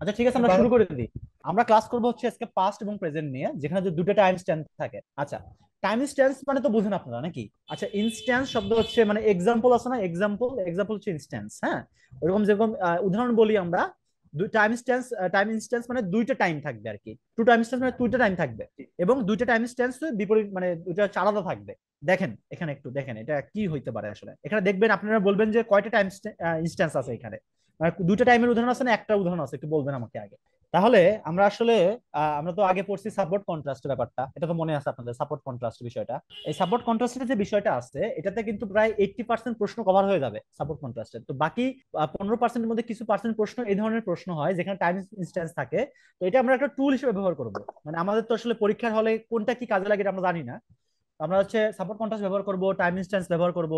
আচ্ছা ঠিক আছে, আমরা শুরু করে দিই। আমরা ক্লাস করবো হচ্ছে আজকে পাস্ট এবং প্রেজেন্ট নিয়ে, যেখানে যে দুটো টাইম স্ট্যান্স থাকে। আচ্ছা, টাইম স্ট্যান্স মানে তো বুঝেন আপনারা নাকি? আচ্ছা, ইনস্ট্যান্স শব্দ হচ্ছে মানে এক্সাম্পল আছে না, এক্সাম্পল এক্সাম্পল হচ্ছে ইনস্ট্যান্স। হ্যাঁ, ওরকম যেরকম উদাহরণ বলি আমরা, টাইম স্ট্যান্স, টাইম ইনস্ট্যান্স মানে দুইটা টাইম থাকবে আর কি। টু টাইম স্ট্যান্স মানে দুইটা টাইম থাকবে, এবং দুইটা টাইম স্ট্যান্স বিপরীত মানে দুইটা আলাদা থাকবে। দেখেন এখানে একটু দেখেন এটা কি হইতে পারে আসলে। এখানে দেখবেন, আপনারা বলবেন যে কয়টা টাইম ইনস্ট্যান্স আছে এখানে, মানে দুইটা টাইমের উদাহরণ আছে না একটা উদাহরণ আছে, একটু বলবেন আমাকে আগে। তাহলে আমরা আসলে আমরা তো আগে পড়ছি সাপোর্ট কন্ট্রাস্ট ব্যাপারটা, এটা তো মনে আছে আপনাদের সাপোর্ট কন্ট্রাস্ট বিষয়টা। এই সাপোর্ট কন্ট্রাস্টের যে বিষয়টা আছে, এটাতে কিন্তু প্রায় 80% প্রশ্ন কভার হয়ে যাবে সাপোর্ট কন্ট্রাস্টের। তো বাকি 15%-এর মধ্যে কিছু পার্সেন্ট প্রশ্ন এই ধরনের প্রশ্ন হয় যেখানে টাইম ইনস্ট্যান্স থাকে। তো এটা আমরা একটা টুল হিসেবে ব্যবহার করব। মানে আমাদের তো আসলে পরীক্ষার হলে কোনটা কি কাজে লাগে এটা আমরা জানি না। আমরা হচ্ছে সাপোর্ট কন্ট্রাস্ট ব্যবহার করব, টাইম ইনস্ট্যান্স ব্যবহার করব।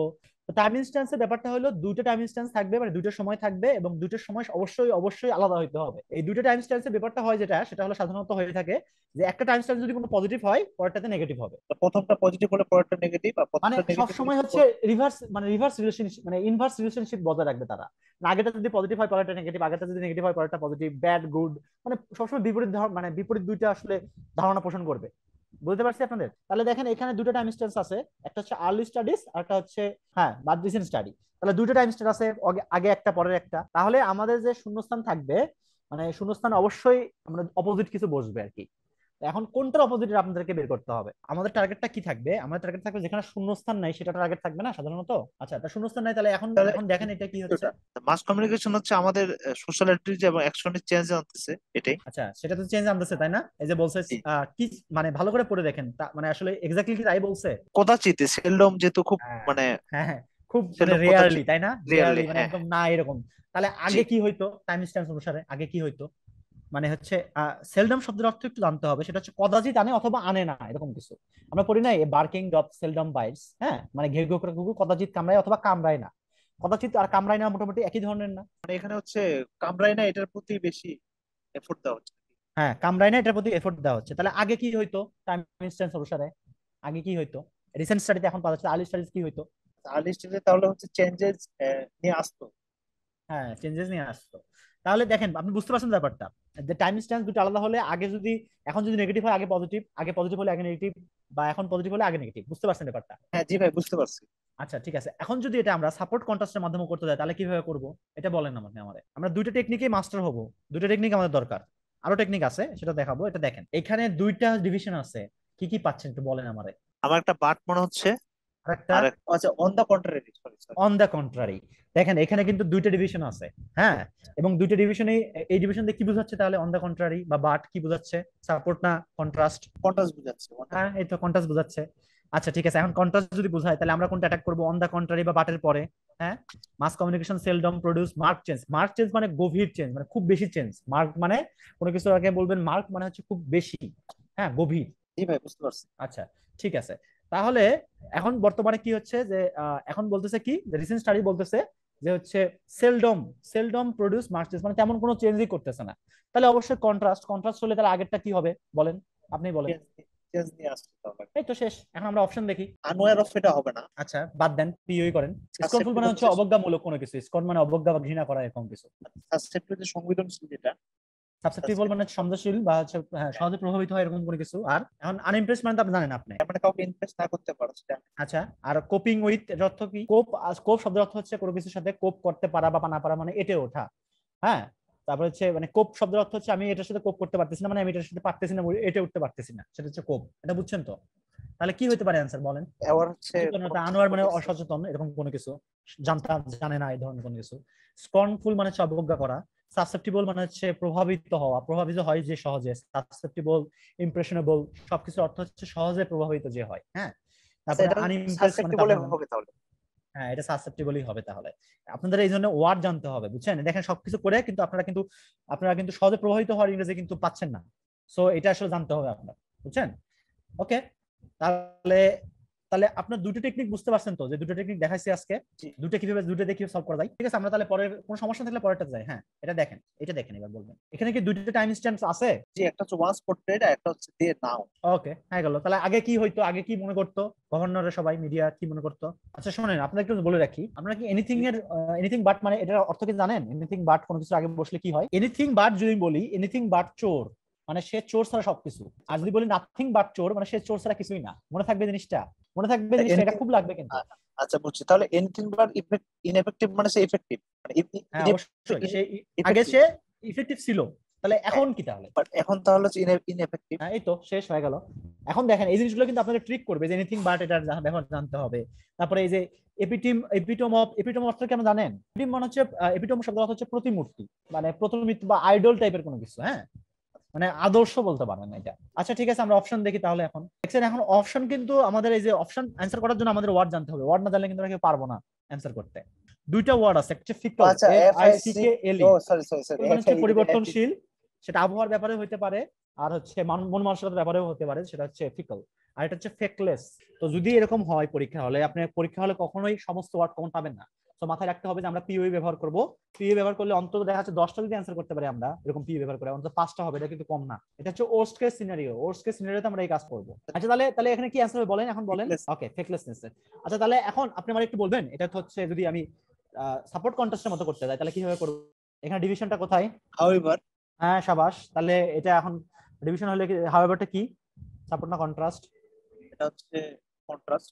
তো টাইম ইনস্ট্যান্সের ব্যাপারটা হলো দুইটা টাইম ইনস্ট্যান্স থাকবে, মানে দুইটা সময় থাকবে, এবং দুইটার সময় অবশ্যই অবশ্যই আলাদা হইতে হবে। এই দুইটা টাইম ইনস্ট্যান্সের ব্যাপারটা হয় যেটা, সেটা হলো সাধারণত হয়ে থাকে যে একটা টাইম ইনস্ট্যান্স যদি কোনো পজিটিভ হয়, পরেরটাতে নেগেটিভ হবে। তো প্রথমটা পজিটিভ হলে পরেরটা নেগেটিভ, আর মানে প্রথমটা সব নেগেটিভ হলে সময় হচ্ছে রিভার্স, মানে রিভার্স রিলেশনশিপ, মানে ইনভার্স রিলেশনশিপ বজায় রাখবে তারা। মানে আগেটা যদি পজিটিভ হয় পরেরটা নেগেটিভ, আগেটা যদি নেগেটিভ হয় পরেরটা পজিটিভ, ব্যাড গুড, মানে সবসময় বিপরীত মানে বিপরীত দুইটা আসলে ধারণা পোষণ করবে। বুঝতে পারছি আপনাদের? তাহলে দেখেন এখানে দুটো টাইম স্টেন্স আছে, একটা হচ্ছে আর্লি স্টাডিজ আর একটা হচ্ছে হ্যাঁ বাদ রিসেন্ট স্টাডি। তাহলে দুটো টাইম স্টেন্স আছে, আগে একটা পরের একটা। তাহলে আমাদের যে শূন্যস্থান থাকবে, মানে শূন্যস্থান অবশ্যই আমরা অপোজিট কিছু বসবে আর কি। এখন কোনটার অপোজিট আপনাদেরকে বের করতে হবে। আমাদের টার্গেটটা কি থাকবে? আমাদের টার্গেট থাকবে যেখানে শূন্যস্থান নাই সেটা টার্গেট থাকবে না সাধারণত। আচ্ছা, তা শূন্যস্থান নাই, তাহলে এখন তাহলে এখন দেখেন এটা কি হচ্ছে। মাস কমিউনিকেশন হচ্ছে আমাদের সোশ্যাল অ্যাক্টিভিটি এবং অ্যাকশনের চেঞ্জ আনতেছে এটাই। আচ্ছা, সেটা তো চেঞ্জ আনতেছে তাই না? এই যে বলছে জি। কি, মানে ভালো করে পড়ে দেখেন মানে আসলে এক্স্যাক্টলি কি তাই বলছে। কদাচিৎ সেলডম যেহেতু খুব হ্যাঁ মানে হ্যাঁ হ্যাঁ, খুব মানে সেলডম রেয়ারলি কদাচিৎ তাই না, রিয়েলি, রেয়ারলি মানে হ্যাঁ একদম হ্যাঁ। না এরকম। তাহলে জি। আগে কি হইতো টাইম স্ট্যাম্প অনুসারে, আগে কি হইতো? মানে হচ্ছে সেলডম শব্দের অর্থ একটু জানতে হবে, সেটা হচ্ছে কদাচিৎ আনে অথবা আনে না, এরকম কিছু। আমরা পড়ি না বার্কিং ডগ সেলডম বাইটস, হ্যাঁ মানে ঘেউ ঘেউ করে কুকুর কদাচিৎ কামড়ায় অথবা কামড়ায় না। কদাচিৎ আর কামড়ায় না মোটামুটি একই ধরনের না? মানে এখানে হচ্ছে কামরাই না, এটার প্রতি বেশি এফোর্ট দেওয়া হচ্ছে। হ্যাঁ, কামড়ায় না এটার প্রতি এফোর্ট দেওয়া হচ্ছে। তাহলে আগে কি হইতো টাইম ইনস্ট্যান্স অনুসারে? আগে কি হইতো? রিসেন্ট স্টাডিতে এখন পাওয়া যাচ্ছে, আর্লি স্টাডিজ কি হইতো? আর্লি স্টেজে তাহলে হচ্ছে চেঞ্জেস নিয়ে আসতো। হ্যাঁ, চেঞ্জেস নিয়ে আসতো। তাহলে দেখেন আপনি বুঝতে পারছেন ব্যাপারটা, যে টাইম স্ট্যান্স দুটো আলাদা হলে আগে যদি, এখন যদি নেগেটিভ হয় আগে পজিটিভ, আগে পজিটিভ হলে আগে নেগেটিভ, বা এখন পজিটিভ হলে আগে নেগেটিভ। বুঝতে পারছেন ব্যাপারটা? হ্যাঁ জি ভাই, বুঝতে পারছি। আচ্ছা ঠিক আছে, এখন যদি এটা আমরা সাপোর্ট কন্ট্রাস্টের মাধ্যমে করতে যাই তাহলে কিভাবে করব? এটা বলেন আমাকে। আমাদের আমরা দুইটা টেকনিকেই মাস্টার হব, দুইটা টেকনিক আমাদের দরকার। আরো টেকনিক আছে, সেটা দেখাবো। এটা দেখেন এখানে দুইটা ডিভিশন আছে, কি কি পাচ্ছেন একটু বলেন আমারে। আমার একটা বাট মনে হচ্ছে। আরেকটা আর আচ্ছা, on the contrary, sorry sorry. On the contrary. দেখেন এখানে কিন্তু দুইটা ডিভিশন আছে। হ্যাঁ, এবং দুইটা ডিভিশনে, এই ডিভিশন দিয়ে কি বোঝাচ্ছে তাহলে? অন দ্য কন্ট্রারি বা বাট কি বোঝাচ্ছে? সাপোর্ট না কন্ট্রাস্ট? কন্ট্রাস্ট বুঝাচ্ছে, অন দা হ্যাঁ, এই কন্ট্রারি। তো কন্ট্রাস্ট বোঝাচ্ছে। আচ্ছা ঠিক আছে, এখন কন্ট্রাস্ট যদি বোঝায় তাহলে আমরা কোনটা অ্যাটাক করবো, অন দ্য কন্ট্রারি বা বাটের পরে? হ্যাঁ, mass communication seldom produce mark change. Mark change মানে গভীর চেঞ্জ, মানে খুব বেশি চেঞ্জ। মার্ক মানে কোনো কিছু আগে বলবেন, মার্ক মানে হচ্ছে খুব বেশি, হ্যাঁ গভীর। জি ভাই, বুঝতে পারছি। আচ্ছা ঠিক আছে। তাহলে এখন বর্তমানে কি হচ্ছে যে এখন বলতেছে কি, রিসেন্ট স্টাডি বলতেছে যে হচ্ছে সেলডম, সেলডম প্রডিউস মার্চেস, মানে তেমন কোনো চেঞ্জই করতেছে না। তাহলে অবশ্যই কন্ট্রাস্ট, কন্ট্রাস্ট হলে তাহলে আগেরটা কি হবে বলেন, আপনি বলেন। চেঞ্জ, চেঞ্জ নিয়ে আসছে তাহলে। এই তো শেষ, এখন আমরা অপশন দেখি। আনওয়্যার অফ এটা হবে না। আচ্ছা বাদ দেন, পিওই করেন। স্কর্নফুল মানে সাসেপ্টিবল হচ্ছে যে, অবজ্ঞামূলক কোনো কিছু, স্কর্ন মানে অবজ্ঞা বা ঘৃণা করা এরকম কিছু। সাসেপ্টিবল যে সংবেদনশীল যেটা। সাবসেপ্টিবল মানে সংবেদনশীল বা হচ্ছে হ্যাঁ, হ্যাঁ, সহজে প্রভাবিত হয় এরকম কোনো কিছু। আর এখন আনইমপ্রেস মানে তো আপনি জানেন আপনি। মানে কাউকে ইমপ্রেস না করতে পারো সেটা। আচ্ছা, আর কোপিং উইথ এর অর্থ কি? কোপ, কোপ শব্দের অর্থ হচ্ছে কোনো কিছুর সাথে কোপ করতে পারা বা না পারা, মানে এটে ওঠা। হ্যাঁ, তারপর হচ্ছে মানে কোপ শব্দের অর্থ হচ্ছে আমি এটার সাথে কোপ করতে পারতেছি না, মানে আমি এটার সাথে পারতেছি না, এটে উঠতে পারতেছি না, সেটা হচ্ছে কোপ। এটা বুঝছেন তো? তাহলে কি হতে পারে অ্যান্সার বলেন। আবার হচ্ছে কোনো সচেতনতা, কিছু আনোয়ার মানে করতেছে। অসচেতন এরকম কোনো কিছু, জানতা জানে না এই ধরনের কোনো কিছু। স্কর্নফুল মানে হচ্ছে অবজ্ঞা করা। সাসেপ্টিবল মানে হচ্ছে প্রভাবিত হওয়া, প্রভাবিত হয় যে সহজে। সাসেপ্টিবল, ইমপ্রেশনেবল, সবকিছুর অর্থ হচ্ছে সহজে প্রভাবিত যে হয়। হ্যাঁ, আচ্ছা, তারপরে এটা আনইমপ্রেস মানে তো সাসেপ্টিবল আপনার, হবে তাহলে। হ্যাঁ এটা সাসেপ্টিবলই হবে তাহলে। আপনাদের এই জন্য ওয়ার্ড জানতে হবে, বুঝছেন? দেখেন সবকিছু করে কিন্তু আপনারা কিন্তু সহজে প্রভাবিত হওয়ার ইংরেজি কিন্তু পাচ্ছেন না। সো এটা আসলে জানতে হবে আপনার, বুঝছেন? ওকে, তাহলে তাহলে আপনার দুটো টেকনিক বুঝতে পারছেন তো, যে দুটো টেকনিক দেখাইছি আজকে, জি দুটো কিভাবে সলভ করা যায়। ঠিক আছে, আমরা তাহলে পরের কোনো সমস্যা থাকলে পরেরটা যাই। হ্যাঁ, এটা দেখেন এবার বলবেন এখানে কি দুটো টাইম ইনস্ট্যান্স আছে? জি, একটা হচ্ছে ওয়ান্স পোর্ট্রেট আর একটা হচ্ছে দে নাও। ওকে, হয়ে গেল। তাহলে আগে কি হইতো, আগে কি মনে করতো গভর্নরের সবাই, মিডিয়া কি মনে করতো? আচ্ছা শোনেন, আপনাদের একটু বলে রাখি, আপনারা কি এনিথিং জি এর এনিথিং বাট মানে এটার অর্থ কি জানেন? এনিথিং বাট কোনো কিছু আগে বসলে কি হয়? এনিথিং বাট যদি বলি এনিথিং বাট চোর, মানে সে চোর ছাড়া সবকিছু। আর যদি বলি নাথিং বাট চোর, মানে সে চোর ছাড়া কিছুই না। মনে থাকবে জিনিসটা, মনে থাকবে জিনিসটা, এটা এনিথিং, খুব লাগবে কিন্তু। আচ্ছা বুঝছি। তাহলে এনিথিং বাট ইনএফেক্টিভ মানে সে এফেক্টিভ, মানে হ্যাঁ অবশ্যই, সে আগে ইফেক্টিভ। সে ইফেক্টিভ ছিল, তাহলে এখন কি তাহলে? বাট এখন তাহলে হচ্ছে ইনএফেক্টিভ। হ্যাঁ এই তো শেষ হয়ে গেল। এখন দেখেন এই জিনিসগুলো কিন্তু আপনাকে ট্রিক করবে, যে এনিথিং বাট এটার ব্যবহার জানতে হবে। তারপরে এই যে এপিটোম অর্থ কেন জানেন? এপিটোম মানে হচ্ছে, এপিটোম শব্দ অর্থ হচ্ছে প্রতিমূর্তি, মানে প্রতিমূর্তি বা আইডল টাইপের কোনো কিছু। হ্যাঁ, মানে আদর্শ বলতে পারেন এটা। আচ্ছা ঠিক আছে, আমরা অপশন দেখি তাহলে। এখন দেখছেন, এখন অপশন কিন্তু আমাদের এই যে অপশন অ্যান্সার করার জন্য আমাদের ওয়ার্ড জানতে হবে। ওয়ার্ড না জানলে কিন্তু আমরা কেউ পারবো না অ্যান্সার করতে। দুইটা ওয়ার্ড আছে, একটা ফিকল, আচ্ছা F F I I C C K L O E, sorry sorry sorry মানে এফ হচ্ছে আই এফ পরিবর্তনশীল, সেটা আবহাওয়ার ব্যাপারে হইতে পারে, আর হচ্ছে মন মানসিকতার ব্যাপারেও হতে পারে, সেটা হচ্ছে ফিকল। আর এটা হচ্ছে ফেকলেস। তো যদি এরকম হয় পরীক্ষা হলে, আপনি পরীক্ষা হলে কখনোই সমস্ত ওয়ার্ড কমন পাবেন না। তো মাথায় রাখতে হবে যে আমরা পিওই ব্যবহার করব। পিওই ব্যবহার করলে অন্তত দেখা যাচ্ছে 10টা যদি অ্যান্সার করতে পারি আমরা এরকম পিওই ব্যবহার করে, অন্তত 5টা হবে, এটা কিন্তু কম না। এটা হচ্ছে worst case scenario, worst case সিনারিওতে আমরা এই কাজ করব। আচ্ছা তাহলে তাহলে এখানে কি অ্যান্সার হবে বলেন, এখন বলেন। ফিটনেস। ওকে, ফেকলেসনেস। আচ্ছা তাহলে এখন আপনি আমার একটু বলবেন, এটা হচ্ছে যদি আমি সাপোর্ট কন্ট্রাস্টের মতো করতে যাই তাহলে কিভাবে করব? এখানে ডিভিশনটা কোথায়? হাউএভার, হ্যাঁ সাবাস। তাহলে এটা এখন ডিভিশন হলে কি, হাওয়েভারটা কি, সাপোর্ট না কন্ট্রাস্ট? এটা হচ্ছে কন্ট্রাস্ট।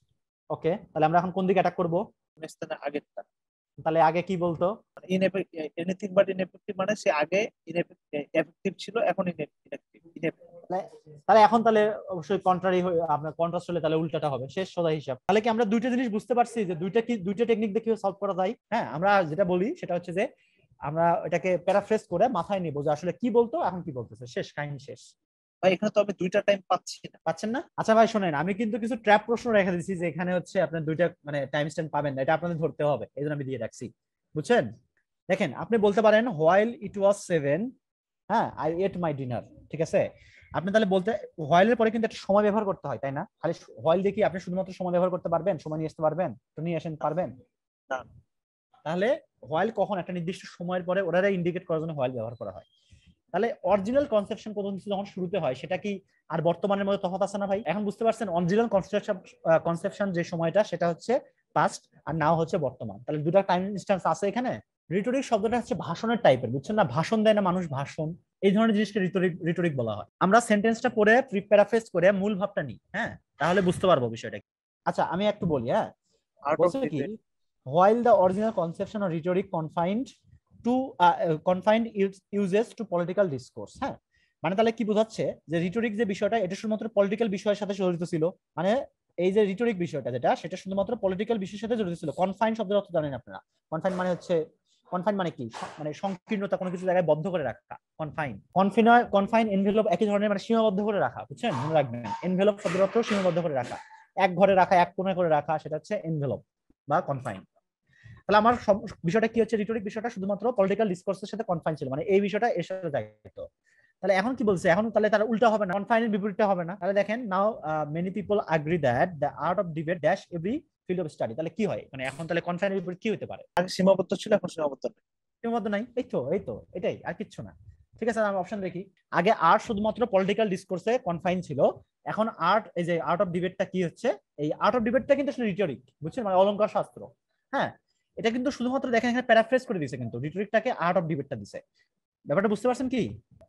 ওকে, তাহলে আমরা এখন কোন দিকে অ্যাটাক করব? স্থানে আগেরটা। তাহলে আগে কি বলতো? এনিথিং বাট ইনএফেক্টিভ মানে সে আগে এফেক্টিভ ছিল, এখন ইনএফেক্টিভ। তাহলে তাহলে এখন তাহলে অবশ্যই কন্ট্রারি হয়ে আপনার কন্ট্রাস্ট হলে তাহলে উল্টাটা হবে, শেষ সোজা হিসাব। তাহলে কি আমরা দুইটা জিনিস বুঝতে পারছি, যে দুইটা টেকনিক দিয়ে কিভাবে সলভ করা যায়? হ্যাঁ, আমরা যেটা বলি সেটা হচ্ছে যে আমরা এটাকে প্যারাফ্রেজ করে মাথায় নিব যে আসলে কি বলতো, এখন কি বলতেছে, শেষ, কাহিনী শেষ। ভাই এখানে তো আমি দুইটা টাইম পাচ্ছি না। পাচ্ছেন না? আচ্ছা ভাই শোনেন, আমি কিন্তু কিছু ট্র্যাপ প্রশ্ন রেখে দিচ্ছি, যে এখানে হচ্ছে আপনার দুইটা মানে টাইম স্ট্যাম্প পাবেন না, এটা আপনাদের ধরতে হবে, এই জন্য আমি দিয়ে রাখছি। বুঝছেন? দেখেন, আপনি বলতে পারেন হোয়াইল ইট ওয়াজ 7, হ্যাঁ, আই এট মাই ডিনার। ঠিক আছে, আপনি তাহলে বলতে, হোয়াইলের পরে কিন্তু একটা সময় ব্যবহার করতে হয়, তাই না? খালি হোয়াইল দেখি আপনি শুধুমাত্র সময় ব্যবহার করতে পারবেন, সময় নিয়ে আসতে পারবেন, তো নিয়ে আসেন পারবেন? না তাহলে হোয়াইল কখন একটা নির্দিষ্ট সময়ের পরে ওরা ইন্ডিকেট করার জন্য হোয়াইল ব্যবহার করা হয়। তাহলে অরিজিনাল কনসেপশন কোনো কিছু যখন শুরুতে হয় সেটা কি আর বর্তমানের মধ্যে তফাৎ আছে না ভাই? এখন বুঝতে পারছেন অরিজিনাল কনসেপশন যে সময়টা সেটা হচ্ছে পাস্ট, আর নাও হচ্ছে বর্তমান। তাহলে দুটো টাইম ইনস্ট্যান্স আছে এখানে। রিটোরিক শব্দটা হচ্ছে ভাষণের টাইপের, বুঝছেন না? ভাষণ দেয় না মানুষ, ভাষণ, এই ধরনের জিনিসকে রিটোরিক বলা হয়। আমরা সেন্টেন্সটা পড়ে প্যারাফ্রেজ করে মূল ভাবটা নিই, হ্যাঁ, তাহলে বুঝতে পারবো বিষয়টা কি। আচ্ছা আমি একটু বলি, হ্যাঁ, আউট অফ বলছে কি, debate. while the original conception of rhetoric to confined uses to political discourse, হ্যাঁ, মানে তাহলে কি বোঝাচ্ছে, যে রিটোরিক যে বিষয়টা এটা শুধুমাত্র পলিটিক্যাল বিষয়ের সাথে জড়িত ছিল। মানে এই যে রিটোরিক বিষয়টা যেটা, সেটা শুধুমাত্র পলিটিক্যাল বিষয়ের সাথে জড়িত ছিল। কনফাইন শব্দের অর্থ জানেন আপনারা? কনফাইন মানে হচ্ছে, কনফাইন মানে কি, মানে সংকীর্ণতা, কোনো কিছু জায়গায় বদ্ধ করে রাখা। কনফাইন এনভেলপ একই ধরনের, মানে সীমাবদ্ধ করে রাখা, বুঝছেন? মনে রাখবেন, এনভেলপ শব্দের অর্থ সীমাবদ্ধ করে রাখা, এক ঘরে রাখা, এক কোণে করে রাখা, সেটা হচ্ছে এনভেলপ বা কনফাইন। তাহলে আমার বিষয়টা কি হচ্ছে, রিটোরিক বিষয়টা শুধুমাত্র পলিটিক্যাল ডিসকোর্সের সাথে কনফাইন ছিল, মানে এই বিষয়টা এর সাথে জড়িত। তাহলে এখন কি বলছে, এখন তাহলে তার উল্টা হবে না, কনফাইনের বিপরীতটা হবে না। তাহলে দেখেন, now many people agree that the art of debate dash every field of study. তাহলে কি হয়, মানে এখন তাহলে কনফাইনের বিপরীত কি হতে পারে? আগে সীমাবদ্ধ ছিল, এখন সীমাবদ্ধ নেই। মধ্যে নাই, এই তো এটাই, আর কিচ্ছু না। ঠিক আছে, আমি অপশন দেখি। আগে আর্ট শুধুমাত্র পলিটিক্যাল ডিসকোর্সে কনফাইন ছিল, এখন আর্ট, এই যে আর্ট অফ ডিবেটটা কি হচ্ছে, এই আর্ট অফ ডিবেটটা কিন্তু আসলে রিটোরিক, বুঝছেন, মানে অলংকার শাস্ত্র। হ্যাঁ, এটা কিন্তু শুধুমাত্র দেখেন এখানে প্যারাফ্রেজ করে দিয়েছে, কিন্তু রিটোরিকটাকে আর্ট অফ ডিবেটটা দিছে। ব্যাপারটা বুঝতে পারছেন কি?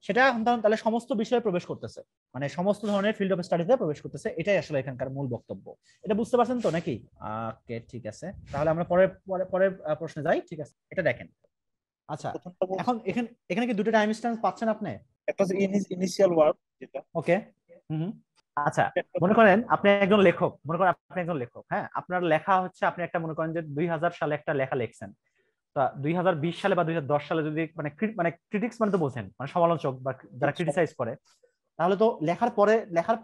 সেটা এখন তাহলে সমস্ত বিষয়ে প্রবেশ করতেছে, মানে সমস্ত ধরনের ফিল্ড অফ স্টাডিতে প্রবেশ করতেছে, এটাই আসলে এখানকার মূল বক্তব্য। এটা বুঝতে পারছেন তো নাকি? ওকে ঠিক আছে, তাহলে আমরা পরের পরের প্রশ্নে যাই। ঠিক আছে, এটা দেখেন। আচ্ছা, প্রথমটা বলছি, এখন এখানে এখানে কি দুটো টাইম ইনস্ট্যান্স পাচ্ছেন আপনি? একটা হচ্ছে ইনিশিয়াল ওয়ার্ক যেটা। ওকে, হুম, আচ্ছা, একটা মনে করেন আপনি একজন লেখক, মনে করেন আপনি একজন লেখক, হ্যাঁ, আপনার লেখা হচ্ছে, আপনি একটা মনে করেন যে 2000 সালে একটা লেখা লিখছেন। তা 2020 সালে বা 2010 সালে যদি মানে মানে ক্রিটিক্স মানে তো বোঝেন, মানে সমালোচক বা যারা ক্রিটিসাইজ করে, তাহলে তো লেখার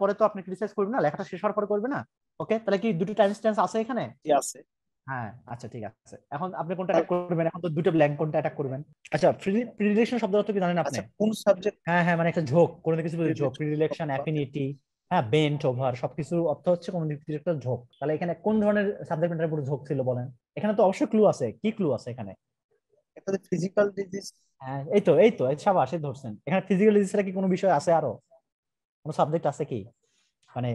পরে তো আপনি ক্রিটিসাইজ করবেন না, লেখাটা শেষ হওয়ার পরে করবে না? ওকে, তাহলে কি দুটো টাইম ইনস্ট্যান্স আছে এখানে? কি আছে। হ্যাঁ, আচ্ছা ঠিক আছে, এখন আপনি কোনটা অ্যাটাক করবেন? এখন তো দুটো ব্ল্যাঙ্ক, কোনটা অ্যাটাক করবেন? আচ্ছা, প্রিডিলেকশন শব্দ অর্থ কি জানেন আপনি? আচ্ছা কোন সাবজেক্ট হ্যাঁ হ্যাঁ, মানে একটা ঝোঁক, কোনো কিছু বলে ঝোঁক, রিলেটেড প্রিডিলেকশন, অথবা অ্যাফিনিটি, হ্যাঁ, বেন্ট ওভার সবকিছুর অর্থ হচ্ছে কোন দিক থেকে একটা ঝোঁক। তাহলে এখানে কোন ধরনের সাবজেক্ট ম্যাটারের উপর ঝোঁক ছিল বলেন? এখানে তো অবশ্যই ক্লু আছে, কি ক্লু আছে এখানে? একটা ফিজিক্যাল ডিজিজ। হ্যাঁ, এই তো এই সাবাস, এই ধরছেন। এখানে ফিজিক্যাল ডিজিজ কি কোনো বিষয় আছে, আরো কোনো সাবজেক্ট আছে কি? মানে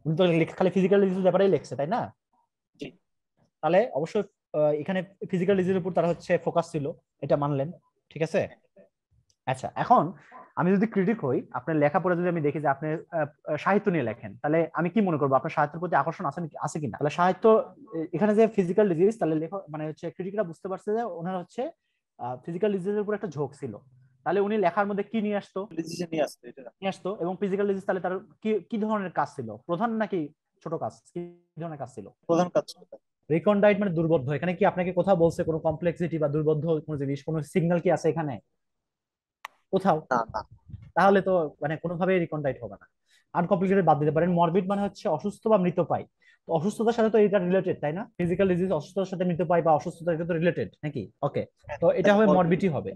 উনি তো খালি ফিজিক্যাল ডিজিজের ব্যাপারেই লিখছে, তাই না? জি। তাহলে অবশ্যই এখানে ফিজিক্যাল ডিজিজের উপর তার হচ্ছে ফোকাস ছিল, এটা মানলেন, ঠিক আছে। আচ্ছা, এখন আমি যদি ক্রিটিক হই আপনার লেখাপড়া, যদি আমি দেখি যে আপনি সাহিত্য নিয়ে লেখেন, তাহলে আমি কি মনে করবো আপনার সাহিত্যের প্রতি আকর্ষণ আছে কিনা? তাহলে সাহিত্য এখানে যে ফিজিক্যাল ডিজিজ, তাহলে লেখক মানে হচ্ছে ক্রিটিকরা বুঝতে পারছে যে ওনার হচ্ছে ফিজিক্যাল ডিজিজের উপর একটা ঝোঁক ছিল। তাহলে উনি লেখার মধ্যে কি নিয়ে আসতো? ডিজিজে নিয়ে আসতো এটা। নিয়ে আসতো। এবং ফিজিক্যাল ডিজিজ তাহলে তার কি কি ধরনের কাজ ছিল, প্রধান নাকি ছোট কাজ, কি ধরনের কাজ ছিল? প্রধান কাজ ছিল তার। রিকন্ডাইট মানে দুর্বোধ্য। এখানে কি আপনাকে কোথাও বলছে কোনো কমপ্লেক্সিটি বা দুর্বোধ্য কোনো জিনিস, কোনো সিগন্যাল কি আছে এখানে কোথাও? না না না। তাহলে তো মানে কোনোভাবেই রিকন্ডাইট হবে না। আনকমপ্লিকেটেড বাদ দিতে পারেন। মরবিড মানে হচ্ছে অসুস্থ বা মৃতপ্রায়। তো অসুস্থতার সাথে তো এটা রিলেটেড, তাই না? ফিজিক্যাল ডিজিজ অসুস্থতার সাথে মৃতপ্রায় বা অসুস্থতা, এটা তো রিলেটেড নাকি? ওকে, হ্যাঁ, তো এটা তাহলে হবে মরবিড। মরবিডই হবে।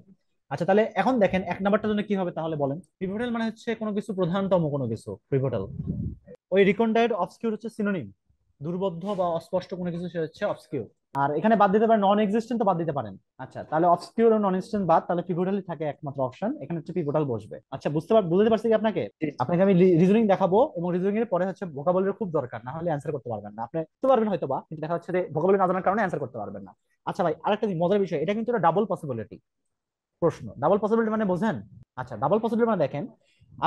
আচ্ছা, তাহলে এখন দেখেন এক নাম্বারটার জন্য কি হবে তাহলে বলেন? পিভটাল মানে হচ্ছে কোনো কিছু প্রধানতম কোনো কিছু পিভটাল। ওই রিকন্ডাইট অবসকিউর হচ্ছে সিনোনিম। দুর্বোধ্য বা অস্পষ্ট কোনো কিছু সে হচ্ছে অবসকিউর। আর এখানে বাদ দিতে পারেন নন এক্সিস্টেন্ট, তো বাদ দিতে পারেন। আচ্ছা, তাহলে অবসকিউর ও নন এক্সিস্টেন্ট বাদ, তাহলে পিভটালই থাকে একমাত্র অপশন। এখানে হচ্ছে পিভটাল বসবে। আচ্ছা, বুঝতে পারছি কি আপনাকে? জি জি। আপনাকে আমি রিজনিং দেখাবো, এবং রিজনিং এর পরে হচ্ছে ভোকাবুলারি খুব দরকার, না হলে অ্যান্সার করতে পারবেন না। আপনি করতে পারবেন হয়তো বা, কিন্তু দেখা যাচ্ছে যে ভোকাবুলারি না জানার কারণে অ্যান্সার করতে পারবেন না। আচ্ছা ভাই, আরেকটা মজার বিষয়, এটা কিন্তু ডাবল পসিবিলিটি প্রশ্ন। ডাবল পসিবিলিটি মানে বোঝেন? আচ্ছা, ডাবল পসিবিলিটি মানে দেখেন,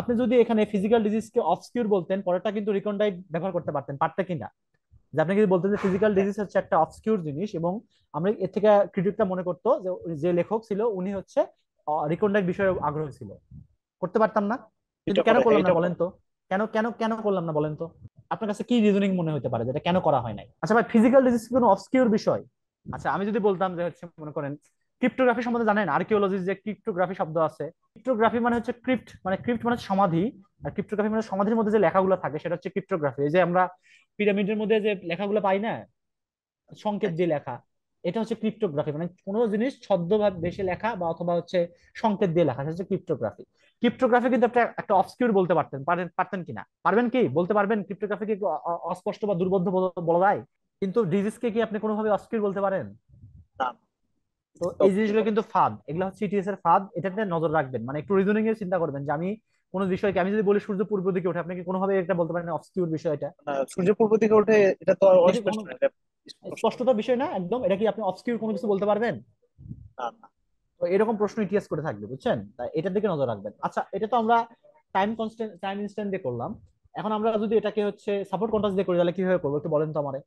আপনি যদি এখানে ফিজিক্যাল ডিজিজকে অবসকিউর বলতেন, পরেরটা কিন্তু রিকন্ডাইট ব্যবহার করতে পারতেন, পারতেন কিনা? যে আপনি যদি বলতেন যে ফিজিক্যাল হ্যাঁ, ডিজিজ হচ্ছে একটা অবসকিউর জিনিস, এবং আমরা এর থেকে ক্রিটিকটা মনে করতো যে যে লেখক ছিল উনি হচ্ছে রিকন্ডাইট বিষয়ে আগ্রহী ছিল, করতে পারতাম না? কিন্তু এটা কেন করে, হ্যাঁ করলাম না এটা বলেন করে। তো? কেন করলাম না বলেন তো? আপনার কাছে কি রিজনিং মনে হতে পারে যেটা কেন করা হয় নাই? আচ্ছা ভাই, ফিজিক্যাল ডিজিজ কোনো অবসকিউর বিষয়? আচ্ছা, আমি যদি বলতাম যে হচ্ছে মনে করেন ক্রিপ্টোগ্রাফি সম্বন্ধে জানেন? আর্কিওলজির যে ক্রিপ্টোগ্রাফি শব্দ আছে, ক্রিপ্টোগ্রাফি মানে হচ্ছে ক্রিপ্ট মানে সমাধি। আর ক্রিপ্টোগ্রাফি মানে সমাধির মধ্যে যে লেখাগুলো থাকে সেটা হচ্ছে ক্রিপ্টোগ্রাফি। এই যে আমরা পিরামিডের মধ্যে যে লেখাগুলো পাই না, সংকেত হ্যাঁ জি। দিয়ে লেখা, এটা হচ্ছে ক্রিপ্টোগ্রাফি। মানে কোনো জিনিস ছদ্মভাবে বেশি লেখা বা অথবা হচ্ছে সংকেত দিয়ে লেখা, সেটা হচ্ছে ক্রিপ্টোগ্রাফি। ক্রিপ্টোগ্রাফি কিন্তু একটা একটা অবসকিউর বলতে পারতেন কিনা? পারবেন কি বলতে পারবেন? ক্রিপ্টোগ্রাফি কি অস্পষ্ট বা দুর্বোধ্য বলা যায়? কিন্তু ডিজিজকে কি আপনি কোনোভাবে অবসকিউর বলতে পারেন? না তো তো এই অবশ্যই জিনিসগুলো বলে। কিন্তু ফাঁদ, এগুলো হচ্ছে ইটিএস এর ফাঁদ। এটাতে নজর রাখবেন, মানে একটু রিজনিং এর চিন্তা করবেন যে আমি কোনো বিষয়কে, আমি যদি বলি সূর্য পূর্ব দিকে ওঠে, আপনি কি কোনোভাবে এটা বলতে পারেন অবসকিউর বিষয় এটা? না, সূর্য পূর্ব দিকে ওঠে এটা তো এটা কি অস্পষ্ট কোনো না, এটা স্পষ্ট। স্পষ্টতার বিষয় না একদম? এটা কি আপনি অবসকিউর কোনো কিছু বলতে পারবেন? না না। তো এরকম প্রশ্ন ইটিএস করে থাকবে, বুঝছেন? তাই এটার দিকে নজর রাখবেন। আচ্ছা, এটা তো আমরা টাইম ইনস্ট্যান্ট দিয়ে করলাম। এখন আমরা যদি এটাকে হচ্ছে সাপোর্ট কন্ট্রাস্ট দিয়ে করি, তাহলে কিভাবে করবো একটু বলেন তো আমারে।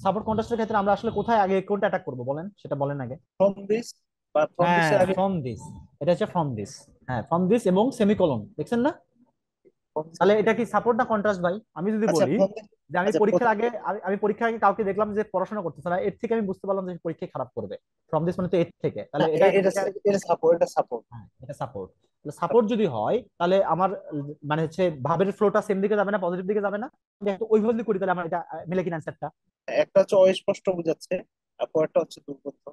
সাপোর্ট কন্ট্রাস্টের ক্ষেত্রে আমরা আসলে কোথায় আগে কোনটা অ্যাটাক করবো বলেন, সেটা বলেন আগে। ফ্রম দিস, বা ফ্রম হ্যাঁ, দিসের আগে। From this. এটা হচ্ছে ফ্রম দিস। হ্যাঁ, ফ্রম দিস এবং সেমিকোলন, দেখছেন না? From this. তাহলে এটা কি সাপোর্ট না কন্ট্রাস্ট ভাই? আমি যদি আচ্ছা বলি ফ্রম দিস। যে আমি আচ্ছা পরীক্ষার প্রথম। আগে, আমি পরীক্ষার আগে কাউকে দেখলাম যে পড়াশোনা করতেছে না, এর থেকে আমি বুঝতে পারলাম যে পরীক্ষায় খারাপ করবে। ফ্রম দিস মানে তো এর থেকে, না তাহলে এটা এটা এটা এটা সাপোর্ট, এটা সাপোর্ট। হ্যাঁ, এটা সাপোর্ট। সাপোর্ট যদি হয় তাহলে আমার মানে হচ্ছে ভাবের ফ্লোটা সেম দিকে যাবে না, পজিটিভ দিকে যাবে না? আমি একটা ওইভাবে যদি করি তাহলে আমার এটা মিলে কিনা অ্যান্সারটা? একটা হচ্ছে অস্পষ্ট বোঝাচ্ছে, আর পরেরটা হচ্ছে দুর্বোধ্য।